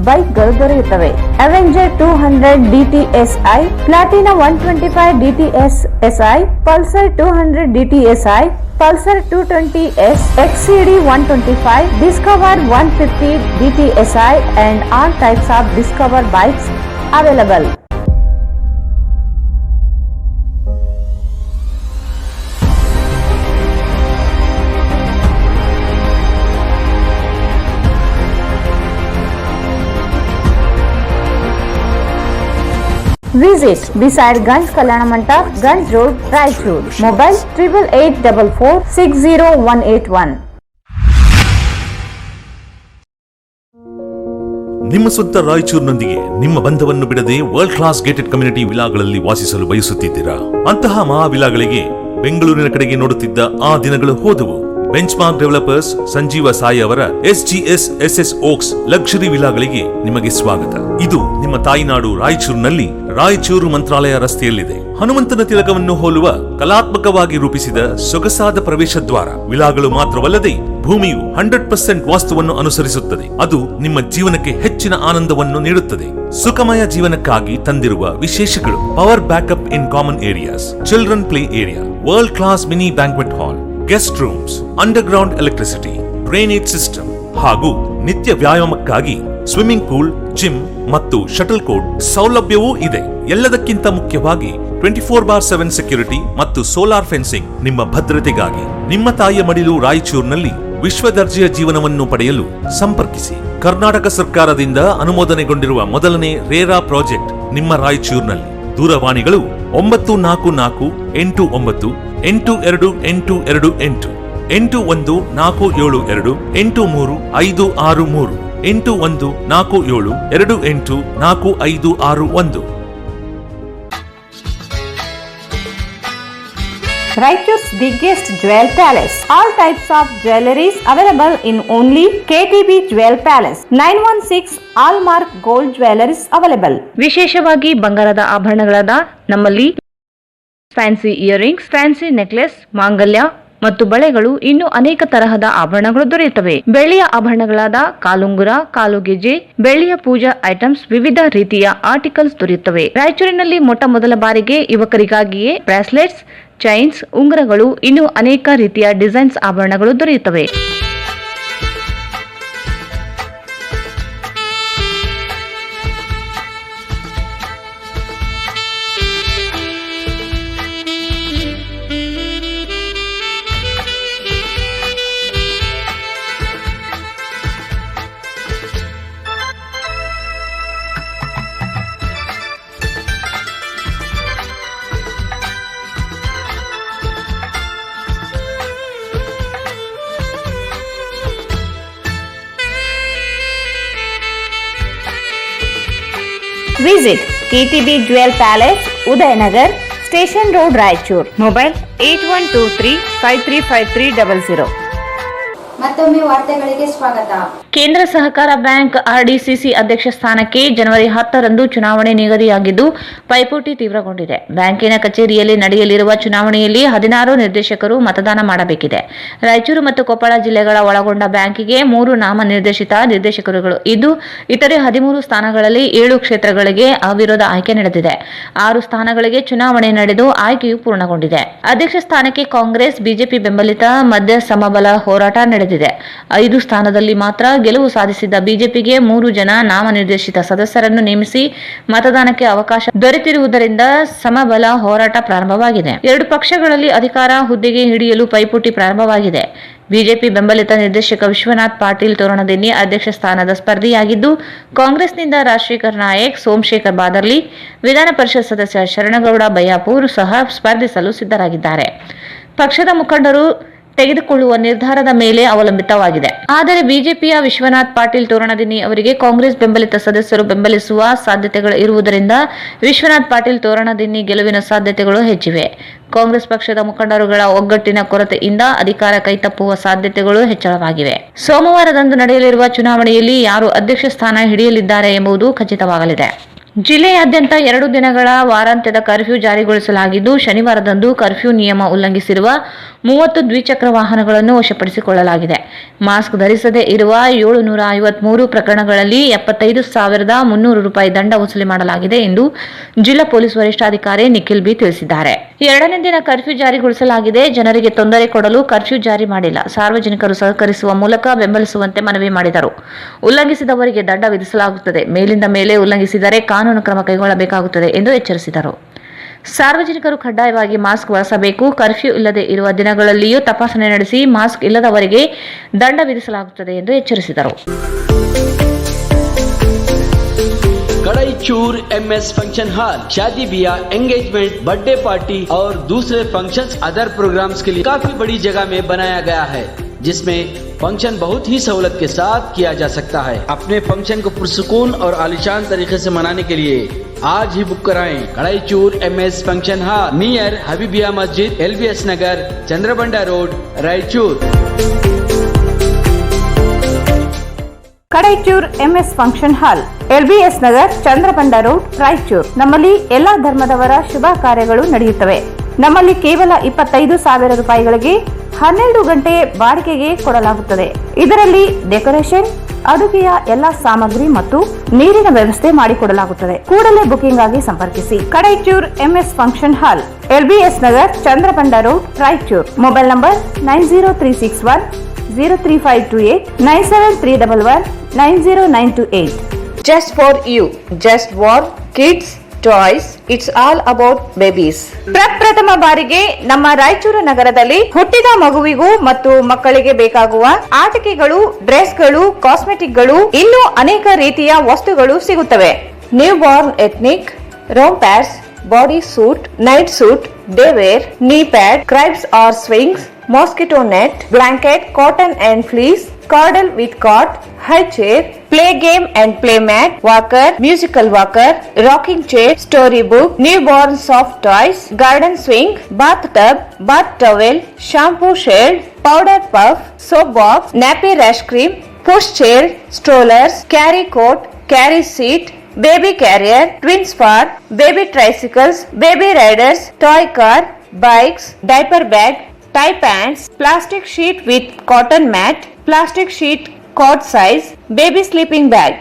ಬೈಕ್ಗಳು ದೊರೆಯುತ್ತವೆ. Avenger 200 DTSI, Platina 125 DTSI, Pulsar 200 DTSI, Pulsar 220S, XCD 125, Discover 150 DTSI and all types of Discover bikes available. Visit beside Ganj Kalyana Mandap, Ganj Road, Raichur. Mobile 8884460181. ನಿಮ್ಮ ಸ್ವಂತ ರಾಯಚೂರಿನೊಂದಿಗೆ ನಿಮ್ಮ ಬಂಧವನ್ನು ಬಿಡದೆ ವರ್ಲ್ಡ್ ಕ್ಲಾಸ್ ಗೇಟೆಡ್ ಕಮ್ಯುನಿಟಿ ವಿಲಾಗಳಲ್ಲಿ ವಾಸಿಸಲು ಬಯಸುತ್ತಿದ್ದೀರಾ? ಅಂತಹ ಮಹಾ ವಿಲಾಗಳಿಗೆ ಬೆಂಗಳೂರಿನ ಕಡೆಗೆ ನೋಡುತ್ತಿದ್ದ ಆ ದಿನಗಳು ಹೋದವು. ಬೆಂಚ್ಮಾರ್ಕ್ ಡೆವಲಪರ್ಸ್ ಸಂಜೀವ ಸಾಯಿ ಅವರ SGS SS ಓಕ್ಸ್ ಲಕ್ಸುರಿ ವಿಲಾಗಳಿಗೆ ನಿಮಗೆ ಸ್ವಾಗತ. ಇದು ನಿಮ್ಮ ತಾಯಿನಾಡು ರಾಯಚೂರಿನಲ್ಲಿ ರಾಯಚೂರು ಮಂತ್ರಾಲಯ ರಸ್ತೆಯಲ್ಲಿದೆ. ಹನುಮಂತನ ತಿಲಕವನ್ನು ಹೋಲುವ ಕಲಾತ್ಮಕವಾಗಿ ರೂಪಿಸಿದ ಸೊಗಸಾದ ಪ್ರವೇಶ ದ್ವಾರ. ವಿಲಾಗಳು ಮಾತ್ರವಲ್ಲದೆ ಭೂಮಿಯು 100% ವಾಸ್ತುವನ್ನು ಅನುಸರಿಸುತ್ತದೆ. ಅದು ನಿಮ್ಮ ಜೀವನಕ್ಕೆ ಹೆಚ್ಚಿನ ಆನಂದವನ್ನು ನೀಡುತ್ತದೆ. ಸುಖಮಯ ಜೀವನಕ್ಕಾಗಿ ತಂದಿರುವ ವಿಶೇಷಗಳು: power backup in common areas, children play area, world class mini banquet hall, guest rooms, underground electricity, drainage system ಹಾಗೂ ನಿತ್ಯ ವ್ಯಾಯಾಮಕ್ಕಾಗಿ ಸ್ವಿಮ್ಮಿಂಗ್ ಪೂಲ್, ಜಿಮ್ ಮತ್ತು ಶಟಲ್ ಕೋರ್ಟ್ ಸೌಲಭ್ಯವೂ ಇದೆ. ಎಲ್ಲದಕ್ಕಿಂತ ಮುಖ್ಯವಾಗಿ 24/7 ಸೆಕ್ಯೂರಿಟಿ ಮತ್ತು ಸೋಲಾರ್ ಫೆನ್ಸಿಂಗ್ ನಿಮ್ಮ ಭದ್ರತೆಗಾಗಿ. ನಿಮ್ಮ ತಾಯಿಯ ಮಡಿಲು ರಾಯಚೂರಿನಲ್ಲಿ ವಿಶ್ವ ದರ್ಜೆಯ ಜೀವನವನ್ನು ಪಡೆಯಲು ಸಂಪರ್ಕಿಸಿ. ಕರ್ನಾಟಕ ಸರ್ಕಾರದಿಂದ ಅನುಮೋದನೆಗೊಂಡಿರುವ ಮೊದಲನೇ ರೇರಾ ಪ್ರಾಜೆಕ್ಟ್ ನಿಮ್ಮ ರಾಯಚೂರಿನಲ್ಲಿ. ದೂರವಾಣಿಗಳು 949898282828 8147283563 8147284561. Raichur's biggest jewel palace. All types of jewelries available in only KTB Jewel Palace. 916 Allmark Gold Jewelries available. ವಿಶೇಷವಾಗಿ ಬಂಗಾರದ ಆಭರಣಗಳಾದ ನಮ್ಮಲ್ಲಿ ಫ್ಯಾನ್ಸಿ ಇಯರಿಂಗ್ಸ್, ಫ್ಯಾನ್ಸಿ ನೆಕ್ಲೆಸ್, ಮಾಂಗಲ್ಯ ಮತ್ತು ಬಳೆಗಳು ಇನ್ನೂ ಅನೇಕ ತರಹದ ಆಭರಣಗಳು ದೊರೆಯುತ್ತವೆ. ಬೆಳ್ಳಿಯ ಆಭರಣಗಳಾದ ಕಾಲುಂಗುರ, ಕಾಲುಗೆಜೆ, ಬೆಳ್ಳಿಯ ಪೂಜಾ ಐಟಮ್ಸ್, ವಿವಿಧ ರೀತಿಯ ಆರ್ಟಿಕಲ್ಸ್ ದೊರೆಯುತ್ತವೆ. ರಾಯಚೂರಿನಲ್ಲಿ ಮೊಟ್ಟ ಮೊದಲ ಬಾರಿಗೆ ಯುವಕರಿಗಾಗಿಯೇ ಬ್ರಾಸ್ಲೆಟ್ಸ್, ಚೈನ್ಸ್, ಉಂಗುರಗಳು, ಇನ್ನೂ ಅನೇಕ ರೀತಿಯ ಡಿಸೈನ್ಸ್ ಆಭರಣಗಳು ದೊರೆಯುತ್ತವೆ. Visit KTB Jewel Palace, Udayanagar, Station Road, Raichur. Mobile 8123535300. ಮತ್ತೊಮ್ಮೆ ವಾರ್ತೆಗಳಿಗೆ ಸ್ವಾಗತ. ಕೇಂದ್ರ ಸಹಕಾರ ಬ್ಯಾಂಕ್ ಆರ್ಡಿಸಿಸಿ ಅಧ್ಯಕ್ಷ ಸ್ಥಾನಕ್ಕೆ ಜನವರಿ 10ರಂದು ಚುನಾವಣೆ ನಿಗದಿಯಾಗಿದ್ದು ಪೈಪೋಟಿ ತೀವ್ರಗೊಂಡಿದೆ. ಬ್ಯಾಂಕಿನ ಕಚೇರಿಯಲ್ಲಿ ನಡೆಯಲಿರುವ ಚುನಾವಣೆಯಲ್ಲಿ 16 ನಿರ್ದೇಶಕರು ಮತದಾನ ಮಾಡಬೇಕಿದೆ. ರಾಯಚೂರು ಮತ್ತು ಕೊಪ್ಪಳ ಜಿಲ್ಲೆಗಳ ಒಳಗೊಂಡ ಬ್ಯಾಂಕಿಗೆ 3 ನಾಮನಿರ್ದೇಶಿತ ನಿರ್ದೇಶಕರುಗಳು ಇದ್ದು, ಇತರೆ 13 ಸ್ಥಾನಗಳಲ್ಲಿ 7 ಕ್ಷೇತ್ರಗಳಿಗೆ ಅವಿರೋಧ ಆಯ್ಕೆ ನಡೆದಿದೆ. 6 ಸ್ಥಾನಗಳಿಗೆ ಚುನಾವಣೆ ನಡೆದು ಆಯ್ಕೆಯು ಪೂರ್ಣಗೊಂಡಿದೆ. ಅಧ್ಯಕ್ಷ ಸ್ಥಾನಕ್ಕೆ ಕಾಂಗ್ರೆಸ್, ಬಿಜೆಪಿ ಬೆಂಬಲಿತ ಮಧ್ಯ ಸಮಬಲ ಹೋರಾಟ ನಡೆದಿದೆ. 5 ಸ್ಥಾನದಲ್ಲಿ ಮಾತ್ರ ಗೆಲುವು ಸಾಧಿಸಿದ್ದ ಬಿಜೆಪಿಗೆ 3 ಜನ ನಾಮನಿರ್ದೇಶಿತ ಸದಸ್ಯರನ್ನು ನೇಮಿಸಿ ಮತದಾನಕ್ಕೆ ಅವಕಾಶ ದೊರೆತಿರುವುದರಿಂದ ಸಮಬಲ ಹೋರಾಟ ಪ್ರಾರಂಭವಾಗಿದೆ. 2 ಪಕ್ಷಗಳಲ್ಲಿ ಅಧಿಕಾರ ಹುದ್ದೆಗೆ ಹಿಡಿಯಲು ಪೈಪೋಟಿ ಪ್ರಾರಂಭವಾಗಿದೆ. ಬಿಜೆಪಿ ಬೆಂಬಲಿತ ನಿರ್ದೇಶಕ ವಿಶ್ವನಾಥ್ ಪಾಟೀಲ್ ತೋರಣದಿನ್ನಿ ಅಧ್ಯಕ್ಷ ಸ್ಥಾನದ ಸ್ಪರ್ಧಿಯಾಗಿದ್ದು, ಕಾಂಗ್ರೆಸ್ನಿಂದ ರಾಜಶೇಖರ್ ನಾಯಕ್, ಸೋಮಶೇಖರ್ ಬಾದರ್ಲಿ, ವಿಧಾನ ಪರಿಷತ್ ಸದಸ್ಯ ಶರಣಗೌಡ ಬಯ್ಯಾಪುರ್ ಸಹ ಸ್ಪರ್ಧಿಸಲು ಸಿದ್ಧರಾಗಿದ್ದಾರೆ. ಪಕ್ಷದ ಮುಖಂಡರು ತೆಗೆದುಕೊಳ್ಳುವ ನಿರ್ಧಾರದ ಮೇಲೆ ಅವಲಂಬಿತವಾಗಿದೆ. ಆದರೆ ಬಿಜೆಪಿಯ ವಿಶ್ವನಾಥ್ ಪಾಟೀಲ್ ತೋರಣದಿನ್ನಿ ಅವರಿಗೆ ಕಾಂಗ್ರೆಸ್ ಬೆಂಬಲಿತ ಸದಸ್ಯರು ಬೆಂಬಲಿಸುವ ಸಾಧ್ಯತೆಗಳು ಇರುವುದರಿಂದ ವಿಶ್ವನಾಥ್ ಪಾಟೀಲ್ ತೋರಣದಿನ್ನಿ ಗೆಲುವಿನ ಸಾಧ್ಯತೆಗಳು ಹೆಚ್ಚಿವೆ. ಕಾಂಗ್ರೆಸ್ ಪಕ್ಷದ ಮುಖಂಡರುಗಳ ಒಗ್ಗಟ್ಟಿನ ಕೊರತೆಯಿಂದ ಅಧಿಕಾರ ಕೈತಪ್ಪುವ ಸಾಧ್ಯತೆಗಳು ಹೆಚ್ಚಳವಾಗಿವೆ. ಸೋಮವಾರದಂದು ನಡೆಯಲಿರುವ ಚುನಾವಣೆಯಲ್ಲಿ ಯಾರು ಅಧ್ಯಕ್ಷ ಸ್ಥಾನ ಹಿಡಿಯಲಿದ್ದಾರೆ ಎಂಬುದು ಖಚಿತವಾಗಲಿದೆ. ಜಿಲ್ಲೆಯಾದ್ಯಂತ 2 ದಿನಗಳ ವಾರಾಂತ್ಯದ ಕರ್ಫ್ಯೂ ಜಾರಿಗೊಳಿಸಲಾಗಿದ್ದು, ಶನಿವಾರದಂದು ಕರ್ಫ್ಯೂ ನಿಯಮ ಉಲ್ಲಂಘಿಸಿರುವ 30 ದ್ವಿಚಕ್ರ ವಾಹನಗಳನ್ನು ವಶಪಡಿಸಿಕೊಳ್ಳಲಾಗಿದೆ. ಮಾಸ್ಕ್ ಧರಿಸದೇ ಇರುವ 753 ಪ್ರಕರಣಗಳಲ್ಲಿ 75,300 ರೂಪಾಯಿ ದಂಡ ವಸೂಲಿ ಮಾಡಲಾಗಿದೆ ಎಂದು ಜಿಲ್ಲಾ ಪೊಲೀಸ್ ವರಿಷ್ಠಾಧಿಕಾರಿ ನಿಖಿಲ್ ಬಿ ತಿಳಿಸಿದ್ದಾರೆ. 2ನೇ ದಿನ ಕರ್ಫ್ಯೂ ಜಾರಿಗೊಳಿಸಲಾಗಿದೆ. ಜನರಿಗೆ ತೊಂದರೆ ಕೊಡಲು ಕರ್ಫ್ಯೂ ಜಾರಿ ಮಾಡಿಲ್ಲ. ಸಾರ್ವಜನಿಕರು ಸಹಕರಿಸುವ ಮೂಲಕ ಬೆಂಬಲಿಸುವಂತೆ ಮನವಿ ಮಾಡಿದರು. ಉಲ್ಲಂಘಿಸಿದವರಿಗೆ ದಂಡ ವಿಧಿಸಲಾಗುತ್ತದೆ. ಮೇಲಿಂದ ಮೇಲೆ ಉಲ್ಲಂಘಿಸಿದರೆ ಕಾನೂನು ಕ್ರಮ ಕೈಗೊಳ್ಳಬೇಕಾಗುತ್ತದೆ ಎಂದು ಎಚ್ಚರಿಸಿದರು. ಸಾರ್ವಜನಿಕರು ಕಡ್ಡಾಯವಾಗಿ ಮಾಸ್ಕ್ ಬಳಸಬೇಕು. ಕರ್ಫ್ಯೂ ಇಲ್ಲದೆ ಇರುವ ದಿನಗಳಲ್ಲಿಯೂ ತಪಾಸಣೆ ನಡೆಸಿ ಮಾಸ್ಕ್ ಇಲ್ಲದವರಿಗೆ ದಂಡ ವಿಧಿಸಲಾಗುತ್ತದೆ ಎಂದು ಎಚ್ಚರಿಸಿದರು. कड़ाईचूर MS फंक्शन हॉल शादी ब्याह, एंगेजमेंट, बर्थडे पार्टी और दूसरे फंक्शंस अदर प्रोग्राम्स के लिए काफी बड़ी जगह में बनाया गया है, जिसमें फंक्शन बहुत ही सहूलत के साथ किया जा सकता है. अपने फंक्शन को पुरसुकून और आलिशान तरीके से मनाने के लिए आज ही बुक कराएं. Kadaichur MS function hall near Habibia Masjid, LBS Nagar, Chandrabanda road, Raichur. Kadaichur MS function hall, LBS Nagar, Chandrabanda road, Raichur. ನಮ್ಮಲ್ಲಿ ಎಲ್ಲಾ ಧರ್ಮದವರ ಶುಭ ಕಾರ್ಯಗಳು ನಡೆಯುತ್ತವೆ. ನಮ್ಮಲ್ಲಿ ಕೇವಲ 25,000 ರೂಪಾಯಿಗಳಿಗೆ 12 ಗಂಟೆ ಬಾಡಿಗೆಗೆ ಕೊಡಲಾಗುತ್ತದೆ. ಇದರಲ್ಲಿ ಡೆಕೋರೇಷನ್, ಅಡುಗೆಯ ಎಲ್ಲಾ ಸಾಮಗ್ರಿ ಮತ್ತು ನೀರಿನ ವ್ಯವಸ್ಥೆ ಮಾಡಿಕೊಡಲಾಗುತ್ತದೆ. ಕೂಡಲೇ ಬುಕಿಂಗ್ ಆಗಿ ಸಂಪರ್ಕಿಸಿ. Kadaichur MS function hall, LBS Nagar, Chandrabanda road, Raichur. Mobile number 9036103528 9731190928. Just for you, just for kids toys, it's all about babies. ಪ್ರಪ್ರಥಮ ಬಾರಿಗೆ ನಮ್ಮ ರಾಯಚೂರು ನಗರದಲ್ಲಿ ಹುಟ್ಟಿದ ಮಗುವಿಗೂ ಮತ್ತು ಮಕ್ಕಳಿಗೆ ಬೇಕಾಗುವ ಆಟಿಕೆಗಳು, ಡ್ರೆಸ್ಗಳು, ಕಾಸ್ಮೆಟಿಕ್ಗಳು, ಇನ್ನೂ ಅನೇಕ ರೀತಿಯ ವಸ್ತುಗಳು ಸಿಗುತ್ತವೆ. ನ್ಯೂ ಬಾರ್ನ್ ಎಥ್ನಿಕ್, ರೋಮ್ pads, body suit, night suit, day wear, knee pad, cribs or swings, mosquito net, blanket, cotton and fleece, cordal with cot, high chair, play game and play mat, walker, musical walker, rocking chair, storybook, newborn soft toys, garden swing, bathtub, bath towel, shampoo shade, powder puff, soap box, nappy rash cream, push chair, strollers, carry coat, carry seat, baby carrier, twins far, baby tricycles, baby riders, toy car, bikes, diaper bag, tie pants, plastic sheet with cotton mat, plastic sheet cot size, baby sleeping bag.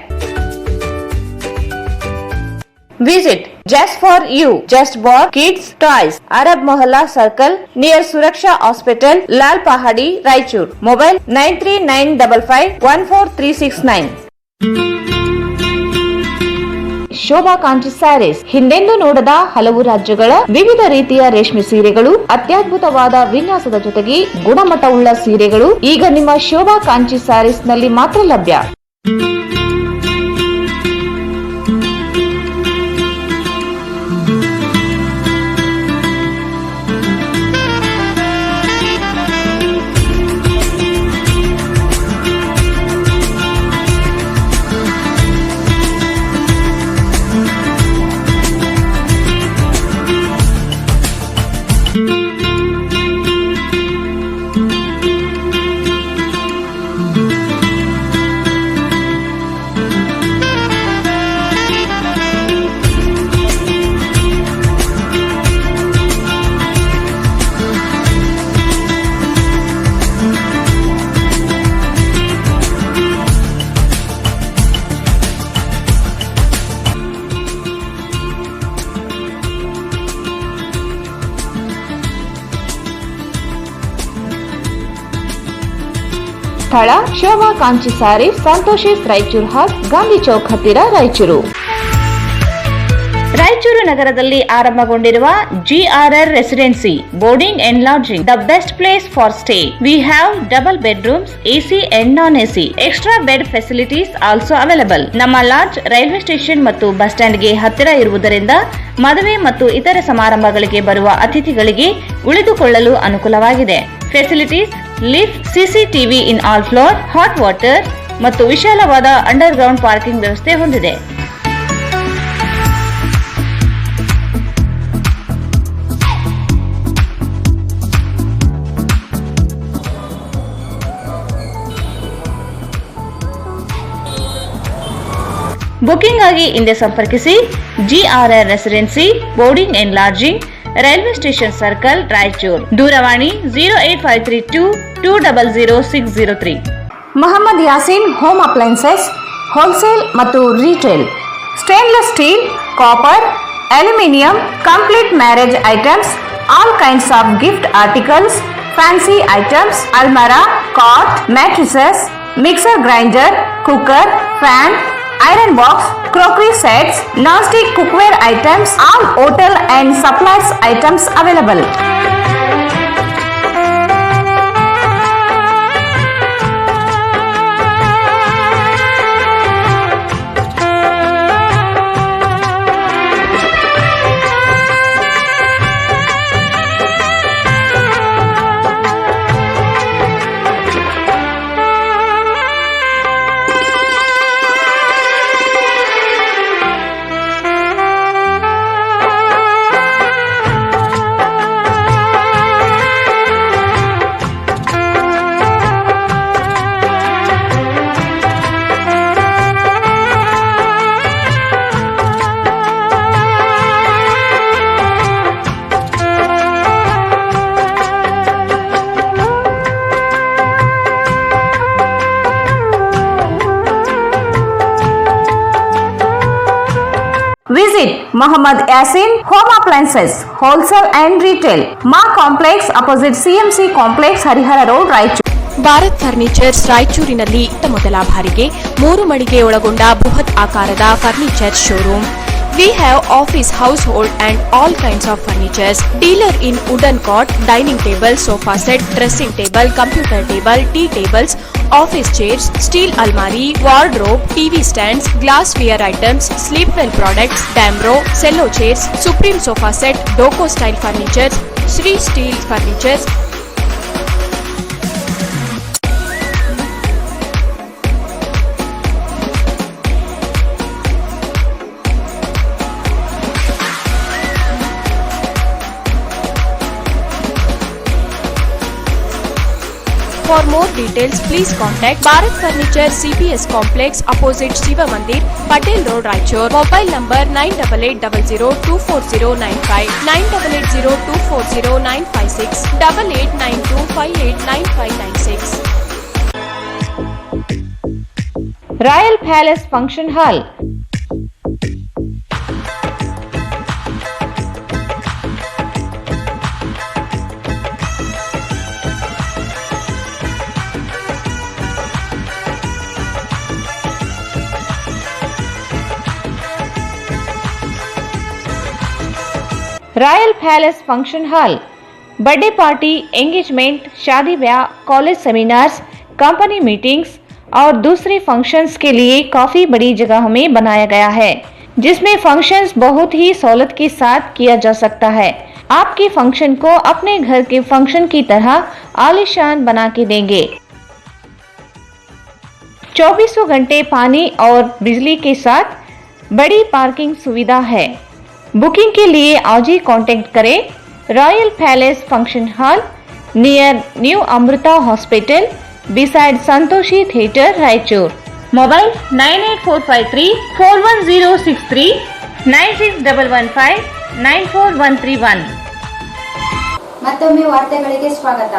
Visit Just for You, Just for Kids Toys, Arab Mohalla Circle near Suraksha Hospital, Lal Pahadi, Raichur. Mobile 9395514369. Shobha Kanchi saris ಹಿಂದೆಂದೂ ನೋಡದ ಹಲವು ರಾಜ್ಯಗಳ ವಿವಿಧ ರೀತಿಯ ರೇಷ್ಮೆ ಸೀರೆಗಳು, ಅತ್ಯದ್ಭುತವಾದ ವಿನ್ಯಾಸದ ಜೊತೆಗೆ ಗುಣಮಟ್ಟವುಳ್ಳ ಸೀರೆಗಳು ಈಗ ನಿಮ್ಮ ಶೋಭಾ ಕಾಂಚಿ ಸ್ಯಾರೀಸ್ ನಲ್ಲಿ ಮಾತ್ರ ಲಭ್ಯ. ಸ್ಥಳ ಶೋಭಾ ಕಾಂಚಿ ಸ್ಯಾರೀಸ್, ಸಂತೋಷಿಸ್ ರಾಯಚೂರು ಹಾಟ್, ಗಾಂಧಿ ಚೌಕ್ ಹತ್ತಿರ, ರಾಯಚೂರು. ರಾಯಚೂರು ನಗರದಲ್ಲಿ ಆರಂಭಗೊಂಡಿರುವ GRR residency boarding and lodging, the best place for stay. We have double bedrooms, AC and non AC. Extra bed facilities also available. ನಮ್ಮ ಲಾಡ್ಜ್ ರೈಲ್ವೆ ಸ್ಟೇಷನ್ ಮತ್ತು ಬಸ್ ಸ್ಟ್ಯಾಂಡ್ ಗೆ ಹತ್ತಿರ ಇರುವುದರಿಂದ ಮದುವೆ ಮತ್ತು ಇತರ ಸಮಾರಂಭಗಳಿಗೆ ಬರುವ ಅತಿಥಿಗಳಿಗೆ ಉಳಿದುಕೊಳ್ಳಲು ಅನುಕೂಲವಾಗಿದೆ. Facilities: lift, CCTV in all floor, hot water ಮತ್ತು ವಿಶಾಲವಾದ ಅಂಡರ್ ಗ್ರೌಂಡ್ ಪಾರ್ಕಿಂಗ್ ವ್ಯವಸ್ಥೆ ಹೊಂದಿದೆ. ಬುಕಿಂಗ್ ಆಗಿ ಹಿಂದೆ ಸಂಪರ್ಕಿಸಿ. GRR residency boarding and lodging, railway station circle, Raichur. ದೂರವಾಣಿ 08532200603. Mohammed Yasin home appliances, wholesale ಮತ್ತು retail. Stainless steel, copper, aluminium, complete marriage items, all kinds of gift articles, fancy items, ಅಲ್ಮಾರಾ, cot, mattresses, mixer grinder, cooker, fan, iron box, crockery sets, non-stick cookware items, all hotel and supplies items available. Visit Mohammad Yasin Home Appliances, Wholesale and Retail, Ma Complex opposite CMC Complex, Harihara Road, Raichur. Bharat furnitures ರಾಯಚೂರಿನಲ್ಲಿ ಇತ್ತ ಮೊದಲ ಬಾರಿಗೆ 3 ಮಳಿಗೆ ಒಳಗೊಂಡ ಬೃಹತ್ ಆಕಾರದ furniture showroom. We have office, household and all kinds of furnitures. Dealer in wooden cot, dining table, sofa set, dressing table, computer table, tea tables, office chairs, steel almari, wardrobe, TV stands, glassware items, sleepwell products, Damro, cello chairs, Supreme sofa set, Doco style furnitures, Sri Steel furnitures. more details, please contact Bharat Furniture CPS Complex opposite Shiva Mandir, Patel Road, Raichur. Mobile number 9880240959, 9880240956, 8892589596. Royal Palace Function Hall. Royal palace function hall birthday party, engagement, शादी ब्याह, college seminars, company meetings और दूसरे functions के लिए काफी बड़ी जगह में बनाया गया है, जिसमें फंक्शंस बहुत ही सहूलत के साथ किया जा सकता है। आपके फंक्शन को अपने घर के फंक्शन की तरह आलीशान बना के देंगे। 24 घंटे पानी और बिजली के साथ बड़ी पार्किंग सुविधा है। बुकिंग के लिए आज ही कांटेक्ट करें royal palace function hall near new Amrita hospital beside Santoshi theatre, Raichur. Mobile 98453 41063 96115 94131। ಮತ್ತೊಮ್ಮೆ ವಾರ್ತೆಗಳಿಗೆ ಸ್ವಾಗತ.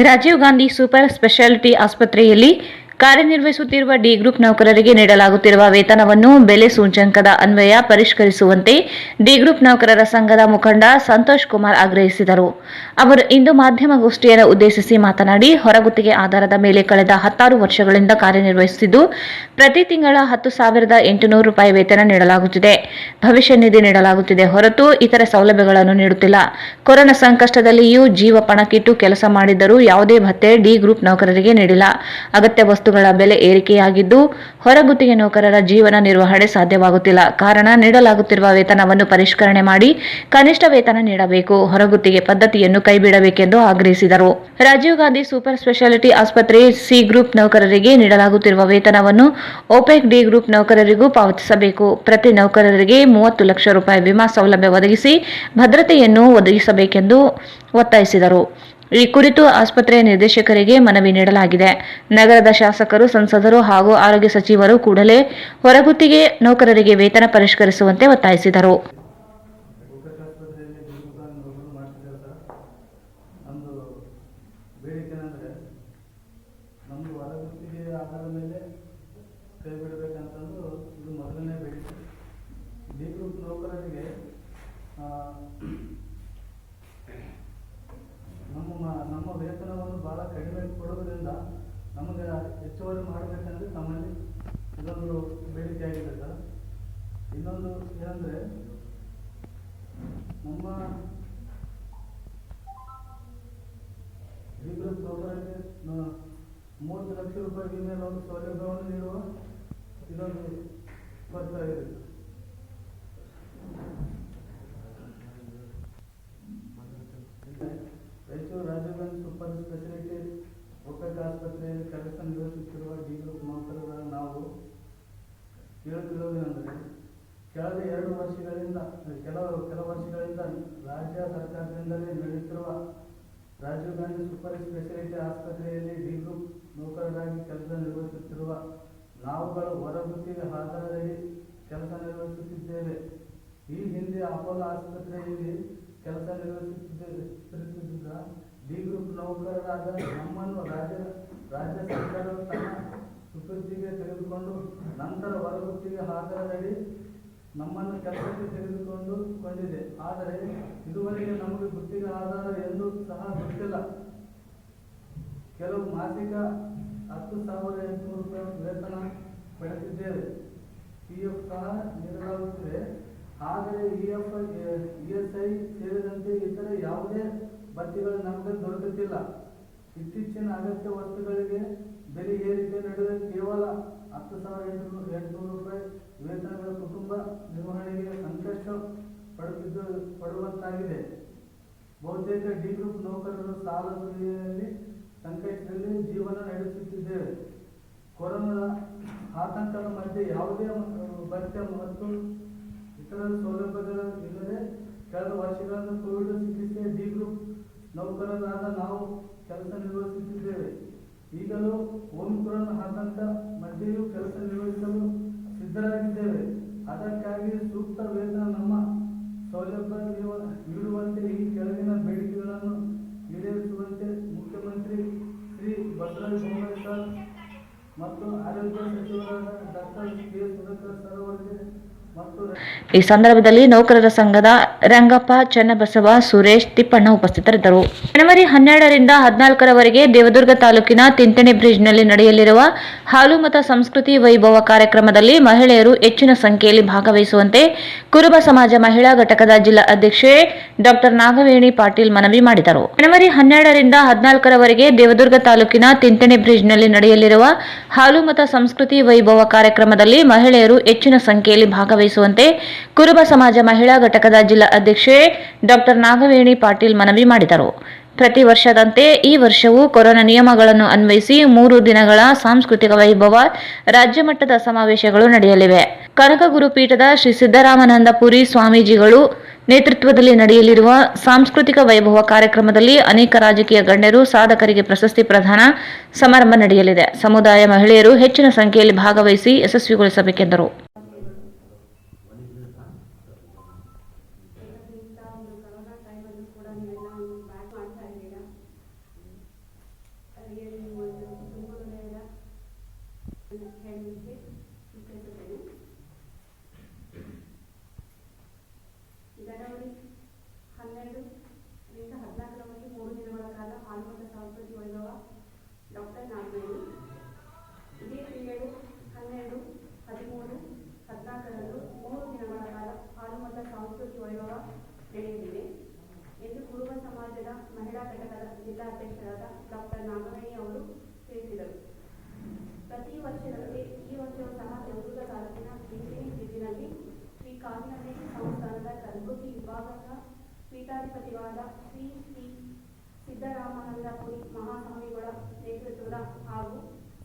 ರಾಜೀವ್ ಗಾಂಧಿ ಸೂಪರ್ ಸ್ಪೆಷಾಲಿಟಿ ಆಸ್ಪತ್ರೆಯಲ್ಲಿ ಕಾರ್ಯನಿರ್ವಹಿಸುತ್ತಿರುವ ಡಿ ಗ್ರೂಪ್ ನೌಕರರಿಗೆ ನೀಡಲಾಗುತ್ತಿರುವ ವೇತನವನ್ನು ಬೆಲೆ ಸೂಚ್ಯಂಕದ ಅನ್ವಯ ಪರಿಷ್ಕರಿಸುವಂತೆ ಡಿ ಗ್ರೂಪ್ ನೌಕರರ ಸಂಘದ ಮುಖಂಡ ಸಂತೋಷ್ ಕುಮಾರ್ ಆಗ್ರಹಿಸಿದರು. ಅವರು ಇಂದು ಮಾಧ್ಯಮಗೋಷ್ಠಿಯನ್ನು ಉದ್ದೇಶಿಸಿ ಮಾತನಾಡಿ, ಹೊರಗುತ್ತಿಗೆ ಆಧಾರದ ಮೇಲೆ ಕಳೆದ 16 ವರ್ಷಗಳಿಂದ ಕಾರ್ಯನಿರ್ವಹಿಸುತ್ತಿದ್ದು ಪ್ರತಿ ತಿಂಗಳ 10,800 ರೂಪಾಯಿ ವೇತನ ನೀಡಲಾಗುತ್ತಿದೆ. ಭವಿಷ್ಯ ನಿಧಿ ನೀಡಲಾಗುತ್ತಿದೆ ಹೊರತು ಇತರ ಸೌಲಭ್ಯಗಳನ್ನು ನೀಡುತ್ತಿಲ್ಲ. ಕೊರೋನಾ ಸಂಕಷ್ಟದಲ್ಲಿಯೂ ಜೀವ ಪಣಕ್ಕಿಟ್ಟು ಕೆಲಸ ಮಾಡಿದ್ದರೂ ಯಾವುದೇ ಭತ್ಯೆ ಡಿ ಗ್ರೂಪ್ ನೌಕರರಿಗೆ ನೀಡಿಲ್ಲ. ಅಗತ್ಯ ವಸ್ತುಗಳ ಬೆಲೆ ಏರಿಕೆಯಾಗಿದ್ದು ಹೊರಗುತ್ತಿಗೆ ನೌಕರರ ಜೀವನ ನಿರ್ವಹಣೆ ಸಾಧ್ಯವಾಗುತ್ತಿಲ್ಲ. ಕಾರಣ ನೀಡಲಾಗುತ್ತಿರುವ ವೇತನವನ್ನು ಪರಿಷ್ಕರಣೆ ಮಾಡಿ ಕನಿಷ್ಠ ವೇತನ ನೀಡಬೇಕು. ಹೊರಗುತ್ತಿಗೆ ಪದ್ಧತಿಯನ್ನು ಕೈಬಿಡಬೇಕೆಂದು ಆಗ್ರಹಿಸಿದರು. ರಾಜೀವ್ ಗಾಂಧಿ ಸೂಪರ್ ಸ್ಪೆಷಾಲಿಟಿ ಆಸ್ಪತ್ರೆ ಸಿ ಗ್ರೂಪ್ ನೌಕರರಿಗೆ ನೀಡಲಾಗುತ್ತಿರುವ ವೇತನವನ್ನು ಓಪೆಕ್ ಡಿ ಗ್ರೂಪ್ ನೌಕರರಿಗೂ ಪಾವತಿಸಬೇಕು. ಪ್ರತಿ ನೌಕರರಿಗೆ 30 ಲಕ್ಷ ರೂಪಾಯಿ ವಿಮಾ ಸೌಲಭ್ಯ ಒದಗಿಸಿ ಭದ್ರತೆಯನ್ನು ಒದಗಿಸಬೇಕೆಂದು ಒತ್ತಾಯಿಸಿದರು. ಈ ಕುರಿತು ಆಸ್ಪತ್ರೆಯ ನಿರ್ದೇಶಕರಿಗೆ ಮನವಿ ನೀಡಲಾಗಿದೆ. ನಗರದ ಶಾಸಕರು, ಸಂಸದರು ಹಾಗೂ ಆರೋಗ್ಯ ಸಚಿವರು ಕೂಡಲೇ ಹೊರಗುತ್ತಿಗೆ ನೌಕರರಿಗೆ ವೇತನ ಪರಿಷ್ಕರಿಸುವಂತೆ ಒತ್ತಾಯಿಸಿದರು. ನಮ್ಮ ವೇತನವನ್ನು ಭಾಳ ಕಡಿಮೆ ಕೊಡೋದ್ರಿಂದ ನಮಗೆ ಹೆಚ್ಚುವರಿ ಮಾಡಬೇಕಂದ್ರೆ ನಮ್ಮಲ್ಲಿ ಇದೊಂದು ಬೇಡಿಕೆ ಆಗಿದೆ ಸರ್. ಇನ್ನೊಂದು ಏನಂದರೆ, ನಮ್ಮ ಡಿ ಗ್ರೂಪ್ ನೌಕರರಿಗೆ 30 ಲಕ್ಷ ರೂಪಾಯಿ ವಿಮೆ ಒಂದು ಸೌಲಭ್ಯವನ್ನು ನೀಡುವ ಇದೊಂದು ಬರ್ತಾ ಇದೆ. Raichur Rajiv Gandhi super speciality OPEC ಆಸ್ಪತ್ರೆಯಲ್ಲಿ ಕೆಲಸ ನಿರ್ವಹಿಸುತ್ತಿರುವ ಡಿ ಗ್ರೂಪ್ ನೌಕರರ ನಾವು ಹೇಳುತ್ತಿರುವುದೇನೆಂದರೆ, ಕಳೆದ ಕೆಲ ವರ್ಷಗಳಿಂದ ರಾಜ್ಯ ಸರ್ಕಾರದಿಂದಲೇ ನಡೆಯುತ್ತಿರುವ ರಾಜೀವ್ ಗಾಂಧಿ ಸೂಪರ್ ಸ್ಪೆಷಾಲಿಟಿ ಆಸ್ಪತ್ರೆಯಲ್ಲಿ ಡಿ ಗ್ರೂಪ್ ನೌಕರರಾಗಿ ಕೆಲಸ ನಿರ್ವಹಿಸುತ್ತಿರುವ ನಾವುಗಳು ಹೊರಗುತ್ತಿಗೆ ಆಧಾರದಲ್ಲಿ ಕೆಲಸ ನಿರ್ವಹಿಸುತ್ತಿದ್ದೇವೆ. ಈ ಹಿಂದೆ ಅಪೋಲೋ ಆಸ್ಪತ್ರೆಯಲ್ಲಿ ಕೆಲಸ ನಿರ್ವಹಿಸುತ್ತಿದ್ದ ಡಿ ಗ್ರೂಪ್ ನೌಕರರಾದ ನಮ್ಮನ್ನು ರಾಜ್ಯ ಸರ್ಕಾರವು ತನ್ನ ಸುಪರ್ದಿಗೆ ತೆಗೆದುಕೊಂಡು ನಂತರ ಹೊರಗುತ್ತಿಗೆ ಆಧಾರದಡಿ ನಮ್ಮನ್ನು ಕೆಲಸಕ್ಕೆ ತೆಗೆದುಕೊಂಡಿದೆ. ಆದರೆ ಇದುವರೆಗೆ ನಮಗೆ ಗುತ್ತಿಗೆ ಆಧಾರ ಎಂದು ಸಹ ಗೊತ್ತಿಲ್ಲ. ಕೆಲವು ಮಾಸಿಕ 10,800 ರೂಪಾಯಿ ವೇತನ ಪಡೆದಿದ್ದೇವೆ. PF ಸಹ ನೀಡಲಾಗುತ್ತಿದೆ. ಆದರೆ ESI ಸೇರಿದಂತೆ ಇತರೆ ಯಾವುದೇ ಭತ್ಯೆಗಳು ನಮಗೆ ದೊರಕುತ್ತಿಲ್ಲ. ಇತ್ತೀಚಿನ ಅಗತ್ಯ ವಸ್ತುಗಳಿಗೆ ಬೆಲೆ ಏರಿಕೆ ನಡುವೆ ಕೇವಲ 10,800 ರೂಪಾಯಿ ವೇತನಗಳ ಕುಟುಂಬ ನಿರ್ವಹಣೆಗೆ ಸಂಕಷ್ಟ ಪಡುವಂತಾಗಿದೆ. ಬಹುತೇಕ ಡಿ ಗ್ರೂಪ್ ನೌಕರರು ಸಾಲ ಸುಳಿಯಲ್ಲಿ ಸಂಕಷ್ಟದಲ್ಲಿ ಜೀವನ ನಡೆಸುತ್ತಿದ್ದೇವೆ. ಕೊರೋನಾ ಆತಂಕದ ಮಧ್ಯೆ ಯಾವುದೇ ಭತ್ಯೆ ಮತ್ತು ಇತರ ಸೌಲಭ್ಯಗಳು ಇಲ್ಲದೆ ಕಳೆದ ವರ್ಷಗಳಿಂದ ಕೋವಿಡ್ ಚಿಕಿತ್ಸೆ ಡಿ ಗ್ರೂಪ್ ನೌಕರರಾದ ನಾವು ಕೆಲಸ ನಿರ್ವಹಿಸುತ್ತಿದ್ದೇವೆ. ಈಗಲೂ ಓಮಿಕ್ರಾನ್ ಆತಂಕ ಮಧ್ಯೆಯೂ ಕೆಲಸ ನಿರ್ವಹಿಸಲು ಸಿದ್ಧರಾಗಿದ್ದೇವೆ. ಅದಕ್ಕಾಗಿ ಸೂಕ್ತ ವೇತನ ನಮ್ಮ ಸೌಲಭ್ಯ ನೀಡುವಂತೆ ಈ ಕೆಳಗಿನ ಬೇಡಿಕೆಗಳನ್ನು ಈಡೇರಿಸುವಂತೆ ಮುಖ್ಯಮಂತ್ರಿ ಶ್ರೀ ಬಸವರಾಜ ಬೊಮ್ಮಾಯಿ ಸರ್ ಮತ್ತು ಆರೋಗ್ಯ ಸಚಿವರಾದ ಡಾಕ್ಟರ್ ಕೆ. ಸುಧಾಕರ್ ಸರ್ ಅವರಿಗೆ ಮತ್ತು ಈ ಸಂದರ್ಭದಲ್ಲಿ ನೌಕರರ ಸಂಘದ ರಂಗಪ್ಪ, ಚನ್ನಬಸವ, ಸುರೇಶ್, ತಿಪ್ಪಣ್ಣ ಉಪಸ್ಥಿತರಿದ್ದರು. ಜನವರಿ 12ರಿಂದ 14ರವರೆಗೆ ದೇವದುರ್ಗ ತಾಲೂಕಿನ ತಿಂತಣಿ ಬ್ರಿಡ್ಜ್ನಲ್ಲಿ ನಡೆಯಲಿರುವ ಹಾಲು ಮತ ಸಂಸ್ಕೃತಿ ವೈಭವ ಕಾರ್ಯಕ್ರಮದಲ್ಲಿ ಮಹಿಳೆಯರು ಹೆಚ್ಚಿನ ಸಂಖ್ಯೆಯಲ್ಲಿ ಭಾಗವಹಿಸುವಂತೆ ಕುರುಬ ಸಮಾಜ ಮಹಿಳಾ ಘಟಕದ ಜಿಲ್ಲಾ ಅಧ್ಯಕ್ಷೆ ಡಾಕ್ಟರ್ ನಾಗವೇಣಿ ಪಾಟೀಲ್ ಮನವಿ ಮಾಡಿದರು. ಜನವರಿ 12ರಿಂದ 14ರವರೆಗೆ ದೇವದುರ್ಗ ತಾಲೂಕಿನ ತಿಂತಣಿ ಬ್ರಿಡ್ಜ್ನಲ್ಲಿ ನಡೆಯಲಿರುವ ಹಾಲು ಮತ ಸಂಸ್ಕೃತಿ ವೈಭವ ಕಾರ್ಯಕ್ರಮದಲ್ಲಿ ಮಹಿಳೆಯರು ಹೆಚ್ಚಿನ ಸಂಖ್ಯೆಯಲ್ಲಿ ಭಾಗವಹಿಸುವಂತೆ ಕುರುಬ ಸಮಾಜ ಮಹಿಳಾ ಘಟಕದ ಜಿಲ್ಲಾ ಅಧ್ಯಕ್ಷೆ ಡಾಕ್ಟರ್ ನಾಗವೇಣಿ ಪಾಟೀಲ್ ಮನವಿ ಮಾಡಿದರು. ಪ್ರತಿ ವರ್ಷದಂತೆ ಈ ವರ್ಷವೂ ಕೊರೋನಾ ನಿಯಮಗಳನ್ನು ಅನ್ವಯಿಸಿ 3 ದಿನಗಳ ಸಾಂಸ್ಕೃತಿಕ ವೈಭವ ರಾಜ್ಯ ಮಟ್ಟದ ಸಮಾವೇಶಗಳು ನಡೆಯಲಿವೆ. ಕನಕ ಗುರುಪೀಠದ ಶ್ರೀ ಸಿದ್ದರಾಮಾನಂದಪುರಿ ಸ್ವಾಮೀಜಿಗಳು ನೇತೃತ್ವದಲ್ಲಿ ನಡೆಯಲಿರುವ ಸಾಂಸ್ಕೃತಿಕ ವೈಭವ ಕಾರ್ಯಕ್ರಮದಲ್ಲಿ ಅನೇಕ ರಾಜಕೀಯ ಗಣ್ಯರು, ಸಾಧಕರಿಗೆ ಪ್ರಶಸ್ತಿ ಪ್ರದಾನ ಸಮಾರಂಭ ನಡೆಯಲಿದೆ. ಸಮುದಾಯ ಮಹಿಳೆಯರು ಹೆಚ್ಚಿನ ಸಂಖ್ಯೆಯಲ್ಲಿ ಭಾಗವಹಿಸಿ ಯಶಸ್ವಿಗೊಳಿಸಬೇಕೆಂದರು. ಜನವರಿ 12ರಿಂದ 14ರವರೆಗೆ 3 ದಿನಗಳ ಕಾಲ ಹಾಲು ಮತ ಸಂಸ್ಕೃತಿ ವೈಭವ ಡಾಕ್ಟರ್ ನಾಗವೇಣಿ. ಇದೇ ಪೀರಿಯಡ್ 12, 13, 14ರಂದು 3 ದಿನಗಳ ಕಾಲ ಹಾಲು ಮತ ಸಂಸ್ಕೃತಿ ವೈಭವ ನಡೆಯಲಿದೆ ಎಂದು ಕುರುಬ ಸಮಾಜದ ಮಹಿಳಾ ಘಟಕದ ಜಿಲ್ಲಾ ಅಧ್ಯಕ್ಷರಾದ ಡಾಕ್ಟರ್ ನಾಗವೇಣಿ ಅವರು ತಿಳಿಸಿದರು. ಪ್ರತಿ ವರ್ಷದಂತೆ ಈ ವರ್ಷವೂ ಸಹ ದೇವದುರ್ಗ ತಾಲೂಕಿನ ತಿಂತಣಿ ಬ್ರಿಡ್ಜ್ನಲ್ಲಿ ಶ್ರೀ ಕಾವಿನಳ್ಳಿ ಸಂಸ್ಥಾನದ ಪ್ರಕೃತಿ ವಿಭಾಗದ ಪೀಠಾಧಿಪತಿಗಳಾದ ಶ್ರೀ ಸಿದ್ದರಾಮಾನಂದಪುರಿ ಮಹಾಸ್ವಾಮಿಗಳ ನೇತೃತ್ವದ ಹಾಗೂ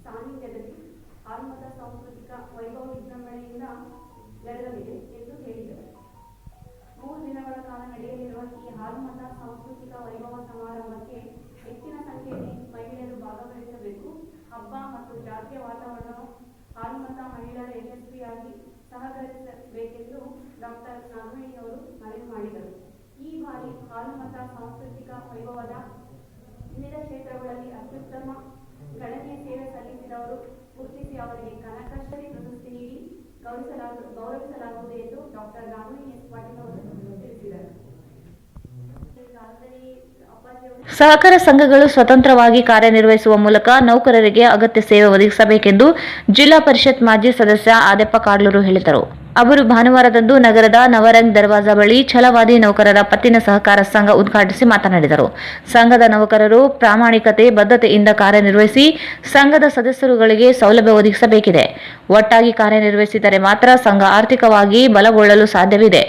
ಸಾನ್ನಿಧ್ಯದಲ್ಲಿ ಹಾಲುಮತ ಸಾಂಸ್ಕೃತಿಕ ವೈಭವ ವಿಜೃಂಭಣೆಯಿಂದ ನಡೆಯಲಿದೆ ಎಂದು ಹೇಳಿದರು. 3 ದಿನಗಳ ಕಾಲ ನಡೆಯಲಿರುವ ಈ ಹಾಲುಮತ ಸಾಂಸ್ಕೃತಿಕ ವೈಭವ ಸಮಾರಂಭಕ್ಕೆ ಹೆಚ್ಚಿನ ಸಂಖ್ಯೆಯಲ್ಲಿ ಮಹಿಳೆಯರು ಭಾಗವಹಿಸಬೇಕು. ಹಬ್ಬ ಮತ್ತು ಜಾತಿಯ ವಾತಾವರಣವು ಹಾಲುಮತ ಮಹಿಳೆಯರು ಯಶಸ್ವಿಯಾಗಿ ಸಹಕರಿಸಬೇಕೆಂದು ಡಾಕ್ಟರ್ ನಾಗವೇಣಿ ಅವರು ಮನವಿ ಮಾಡಿದರು. ಈ ಬಾರಿ ಹಾಲುಮತ ಸಾಂಸ್ಕೃತಿಕ ವೈಭವದ ವಿವಿಧ ಕ್ಷೇತ್ರಗಳಲ್ಲಿ ಅತ್ಯುತ್ತಮ ಗಣನೀಯ ಸೇವೆ ಸಲ್ಲಿಸಿದವರು ಗುರುತಿಸಿ ಅವರಿಗೆ ಕನಕಶ್ರೀ ಪ್ರಶಸ್ತಿ ನೀಡಿ ಗೌರವಿಸಲಾಗುವುದು ಎಂದು ಡಾಕ್ಟರ್ ನಾಗವೇಣಿ ಪಾಟೀಲ್ ಅವರು ತಿಳಿಸಿದರು. ಸಹಕಾರ ಸಂಘಗಳು ಸ್ವತಂತ್ರವಾಗಿ ಕಾರ್ಯನಿರ್ವಹಿಸುವ ಮೂಲಕ ನೌಕರರಿಗೆ ಅಗತ್ಯ ಸೇವೆ ಒದಗಿಸಬೇಕೆಂದು ಜಿಲ್ಲಾ ಪರಿಷತ್ ಮಾಜಿ ಸದಸ್ಯ ಆದೆಪ್ಪ ಕಾಡ್ಲೂರು ಹೇಳಿದರು. ಅವರು ಭಾನುವಾರದಂದು ನಗರದ ನವರಂಗ್ ದರ್ವಾಜಾ ಬಳಿ ಛಲವಾದಿ ನೌಕರರ ಪತ್ತಿನ ಸಹಕಾರ ಸಂಘ ಉದ್ಘಾಟಿಸಿ ಮಾತನಾಡಿದರು. ಸಂಘದ ನೌಕರರು ಪ್ರಾಮಾಣಿಕತೆ, ಬದ್ಧತೆಯಿಂದ ಕಾರ್ಯನಿರ್ವಹಿಸಿ ಸಂಘದ ಸದಸ್ಯರುಗಳಿಗೆ ಸೌಲಭ್ಯ ಒದಗಿಸಬೇಕಿದೆ. ಒಟ್ಟಾಗಿ ಕಾರ್ಯನಿರ್ವಹಿಸಿದರೆ ಮಾತ್ರ ಸಂಘ ಆರ್ಥಿಕವಾಗಿ ಬಲಗೊಳ್ಳಲು ಸಾಧ್ಯವಿದೆ.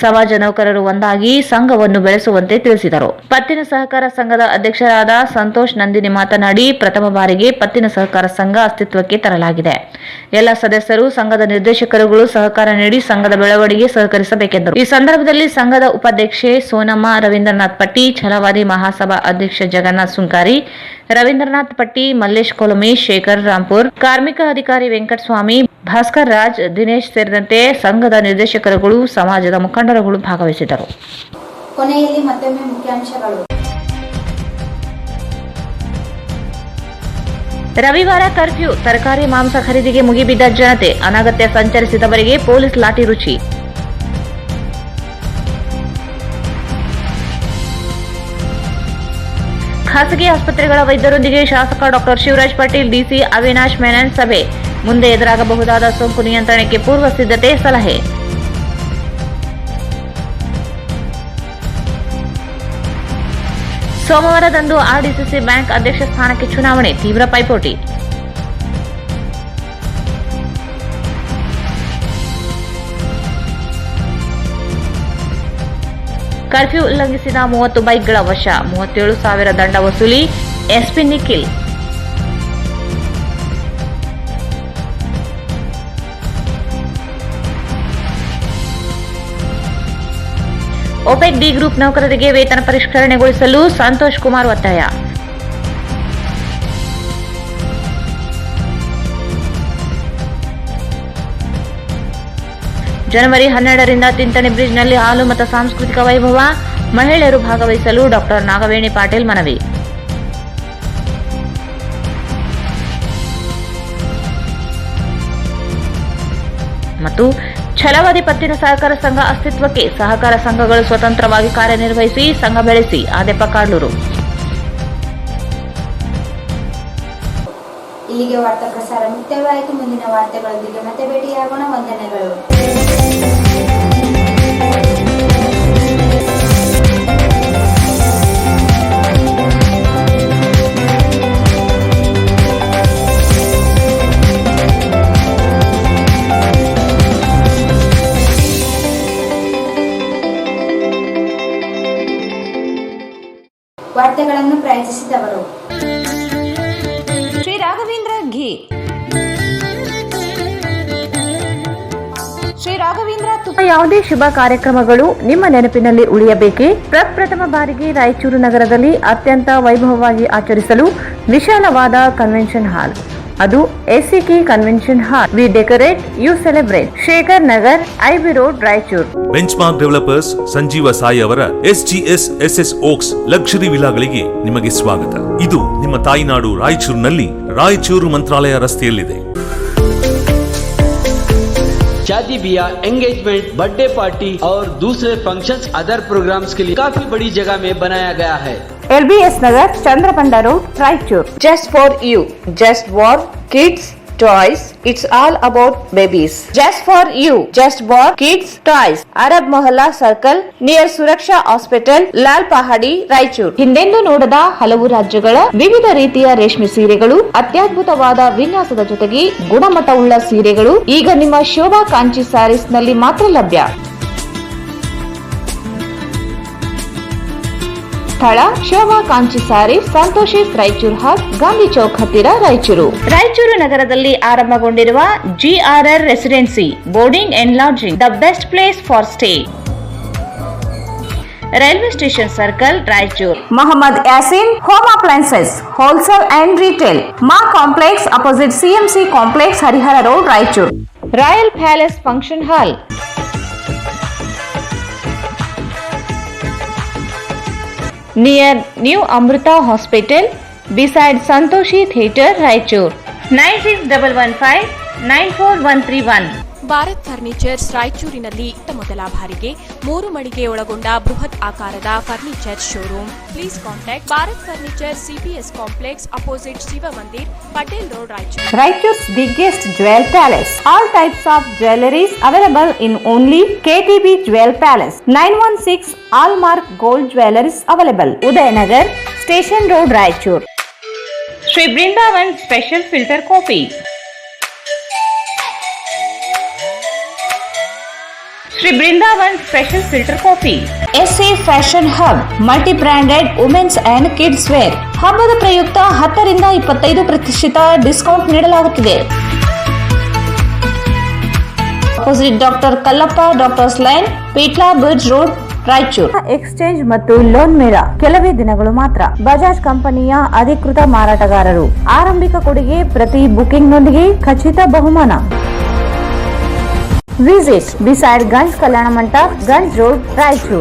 ಸಮಾಜ ನೌಕರರು ಒಂದಾಗಿ ಸಂಘವನ್ನು ಬೆಳೆಸುವಂತೆ ತಿಳಿಸಿದರು. ಪತ್ತಿನ ಸಹಕಾರ ಸಂಘದ ಅಧ್ಯಕ್ಷರಾದ ಸಂತೋಷ್ ನಂದಿನಿ ಮಾತನಾಡಿ, ಪ್ರಥಮ ಬಾರಿಗೆ ಪತ್ತಿನ ಸಹಕಾರ ಸಂಘ ಅಸ್ತಿತ್ವಕ್ಕೆ ತರಲಾಗಿದೆ. ಎಲ್ಲ ಸದಸ್ಯರು, ಸಂಘದ ನಿರ್ದೇಶಕರುಗಳು ಸಹಕಾರ ನೀಡಿ ಸಂಘದ ಬೆಳವಣಿಗೆ ಸಹಕರಿಸಬೇಕೆಂದರು. ಈ ಸಂದರ್ಭದಲ್ಲಿ ಸಂಘದ ಉಪಾಧ್ಯಕ್ಷೆ ಸೋನಮ್ಮ, ರವೀಂದ್ರನಾಥ್ ಪಟ್ಟಿ, ಛಲವಾದಿ ಮಹಾಸಭಾ ಅಧ್ಯಕ್ಷ ಜಗನ್ನಾಥ್ ಸುಂಕಾರಿ, ರವೀಂದ್ರನಾಥ್ ಪಟ್ಟಿ, ಮಲ್ಲೇಶ್ ಕೊಲಮೆ, ಶೇಖರ್ ರಾಂಪುರ್, ಕಾರ್ಮಿಕ ಅಧಿಕಾರಿ ವೆಂಕಟಸ್ವಾಮಿ, ಭಾಸ್ಕರ್ ರಾಜ್, ದಿನೇಶ್ ಸೇರಿದಂತೆ ಸಂಘದ ನಿರ್ದೇಶಕರುಗಳು, ಸಮಾಜದ ಮುಖಂಡರುಗಳು ಭಾಗವಹಿಸಿದ್ದರು. ಕೊನೆಯಲ್ಲಿ ಮತ್ತೊಮ್ಮೆ ಮುಖ್ಯಾಂಶಗಳು. ರವಿವಾರ ಕರ್ಫ್ಯೂ, ತರಕಾರಿ ಮಾಂಸ ಖರೀದಿಗೆ ಮುಗಿಬಿದ್ದ ಜನತೆ, ಅನಗತ್ಯ ಸಂಚರಿಸಿದವರಿಗೆ ಪೊಲೀಸ್ ಲಾಠಿ ರುಚಿ. ಖಾಸಗಿ ಆಸ್ಪತ್ರೆಗಳ ವೈದ್ಯರೊಂದಿಗೆ ಶಾಸಕ ಡಾಕ್ಟರ್ ಶಿವರಾಜ್ ಪಾಟೀಲ್, ಡಿಸಿ ಅವಿನಾಶ್ ಮೆನನ್ ಸಭೆ. ಮುಂದೆ ಎದುರಾಗಬಹುದಾದ ಸೋಂಕು ನಿಯಂತ್ರಣಕ್ಕೆ ಪೂರ್ವ ಸಿದ್ಧತೆ ಸಲಹೆ. ಸೋಮವಾರದಂದು ಆರ್ಡಿಸಿಸಿ ಬ್ಯಾಂಕ್ ಅಧ್ಯಕ್ಷ ಸ್ಥಾನಕ್ಕೆ ಚುನಾವಣೆ, ತೀವ್ರ ಪೈಪೋಟಿ. ಕರ್ಫ್ಯೂ ಉಲ್ಲಂಘಿಸಿದ 30 ಬೈಕ್ಗಳ ವಶ, 37,000 ದಂಡ ವಸೂಲಿ, SP Nikhil. OPEC D group ನೌಕರರಿಗೆ ವೇತನ ಪರಿಷ್ಕರಣೆಗೊಳಿಸಲು ಸಂತೋಷ್ ಕುಮಾರ್ ಒತ್ತಾಯ. ಜನವರಿ 12ರಿಂದ ತಿಂತಣಿ ಬ್ರಿಡ್ಜ್ನಲ್ಲಿ ಹಾಲು ಮತ್ತು ಸಾಂಸ್ಕೃತಿಕ ವೈಭವ. ಮಹಿಳೆಯರು ಭಾಗವಹಿಸಲು ಡಾಕ್ಟರ್ ನಾಗವೇಣಿ ಪಾಟೀಲ್ ಮನವಿ. ಮತ್ತು ಛಲವಾದಿ ಪತ್ತಿನ ಸಹಕಾರ ಸಂಘ ಅಸ್ತಿತ್ವಕ್ಕೆ, ಸಹಕಾರ ಸಂಘಗಳು ಸ್ವತಂತ್ರವಾಗಿ ಕಾರ್ಯನಿರ್ವಹಿಸಿ ಸಂಘ ಬೆಳೆಸಿ. ಆದೆಪ್ಪ ಕಾಡ್ಲೂರು. ಇಲ್ಲಿಗೆ ವಾರ್ತಾ ಪ್ರಸಾರ ಮುಕ್ತಾಯವಾಯಿತು. ಮುಂದಿನ ವಾರ್ತೆಗಳೊಂದಿಗೆ ಮತ್ತೆ ಭೇಟಿಯಾಗೋಣ. ವಂದನೆಗಳು. ವಾರ್ತೆಗಳನ್ನು ಪ್ರಾಯೋಜಿಸಿದವರು ಶ್ರೀ ರಾಘವೇಂದ್ರ ಘೀ. ಶ್ರೀ ರಾಘವೇಂದ್ರ ತುಪ್ಪ. ಯಾವುದೇ ಶುಭ ಕಾರ್ಯಕ್ರಮಗಳು ನಿಮ್ಮ ನೆನಪಿನಲ್ಲಿ ಉಳಿಯಬೇಕೇ? ಪ್ರಪ್ರಥಮ ಬಾರಿಗೆ ರಾಯಚೂರು ನಗರದಲ್ಲಿ ಅತ್ಯಂತ ವೈಭವವಾಗಿ ಆಚರಿಸಲು ವಿಶಾಲವಾದ ಕನ್ವೆನ್ಷನ್ ಹಾಲ್, ಅದು ACK convention hall. We decorate, you celebrate. Shekhar Nagar, IB road, Raichur. Benchmark Developers Sanjeeva Sai ಅವರ SGS ಓಕ್ಸ್ ಲಕ್ಸುರಿ ವಿಲಾಗಳಿಗೆ ನಿಮಗೆ ಸ್ವಾಗತ. ಇದು ನಿಮ್ಮ ತಾಯಿನಾಡು ರಾಯಚೂರಿನಲ್ಲಿ, ರಾಯಚೂರು ಮಂತ್ರಾಲಯ ರಸ್ತೆಯಲ್ಲಿದೆ. शादी ब्याह, एंगेजमेंट, बर्थडे पार्टी और दूसरे फंक्शंस अदर प्रोग्राम्स के लिए काफी बड़ी जगह में बनाया गया है. LBS Nagar, Chandrabanda road, Raichur. Just for you, just for kids, toys, it's all about babies. Just for you, just for kids, toys. Arab Mohalla Circle near Suraksha Hospital, Lal Pahadi, Raichur. ಹಿಂದೆಂದೂ ನೋಡದ ಹಲವು ರಾಜ್ಯಗಳ ವಿವಿಧ ರೀತಿಯ ರೇಷ್ಮೆ ಸೀರೆಗಳು, ಅತ್ಯದ್ಭುತವಾದ ವಿನ್ಯಾಸದ ಜೊತೆಗೆ ಗುಣಮಟ್ಟವುಳ್ಳ ಸೀರೆಗಳು ಈಗ ನಿಮ್ಮ ಶೋಭಾ ಕಾಂಚಿ ಸ್ಯಾರೀಸ್ ನಲ್ಲಿ ಮಾತ್ರ ಲಭ್ಯ. ಸ್ಥಳ ಶೋಭಾ ಕಾಂಚಿ ಸ್ಯಾರಿ, ಸಂತೋಷಿಸ್ ರಾಯಚೂರ್ ಹಬ್, ಗಾಂಧಿ ಚೌಕ್ ಹತ್ತಿರ, ರಾಯಚೂರು. ರಾಯಚೂರು ನಗರದಲ್ಲಿ ಆರಂಭಗೊಂಡಿರುವ GRR residency boarding and lodging, the best place for stay. Railway station circle, Raichur. Mohammed Yasin home appliances wholesale and retail, Maa complex opposite CMC complex, Harihara road, Raichur. Royal palace function hall, near New Amrita Hospital, beside Santoshi Theatre, Raichur. 9611594131. Bharat furnitures ರಾಯಚೂರಿನಲ್ಲಿ ಮೊದಲ ಬಾರಿಗೆ 3 ಮಳಿಗೆ ಒಳಗೊಂಡ ಬೃಹತ್ ಆಕಾರದ furniture showroom. Please contact Bharat furniture, CPS complex opposite Shiva Mandir, Patel road, Raichur. Raichur's biggest jewel palace. All types of jewelries available in only KTB Jewel Palace. 916 Allmark Gold Jewelries available. Udayanagar, Station Road, Raichur. Sri Brindavan Special Filter Coffee. Sri Brindavan Special Filter Coffee. SA Fashion Hub, multi-branded women's and kids wear. ಹಬ್ಬದ ಪ್ರಯುಕ್ತ 10ರಿಂದ 25% discount ನೀಡಲಾಗುತ್ತಿದೆ. Opposite doctor Kallappa doctors line, Peetla bridge road, Raichur. Exchange ಮತ್ತು loan ಮೇಳ ಕೆಲವೇ ದಿನಗಳು ಮಾತ್ರ. ಬಜಾಜ್ ಕಂಪನಿಯ ಅಧಿಕೃತ ಮಾರಾಟಗಾರರು. ಆರಂಭಿಕ ಕೊಡುಗೆ ಪ್ರತಿ ಬುಕಿಂಗ್ನೊಂದಿಗೆ ಖಚಿತ ಬಹುಮಾನ. Visit beside Ganj Kalyana Mandap, Ganj Road, Raichur.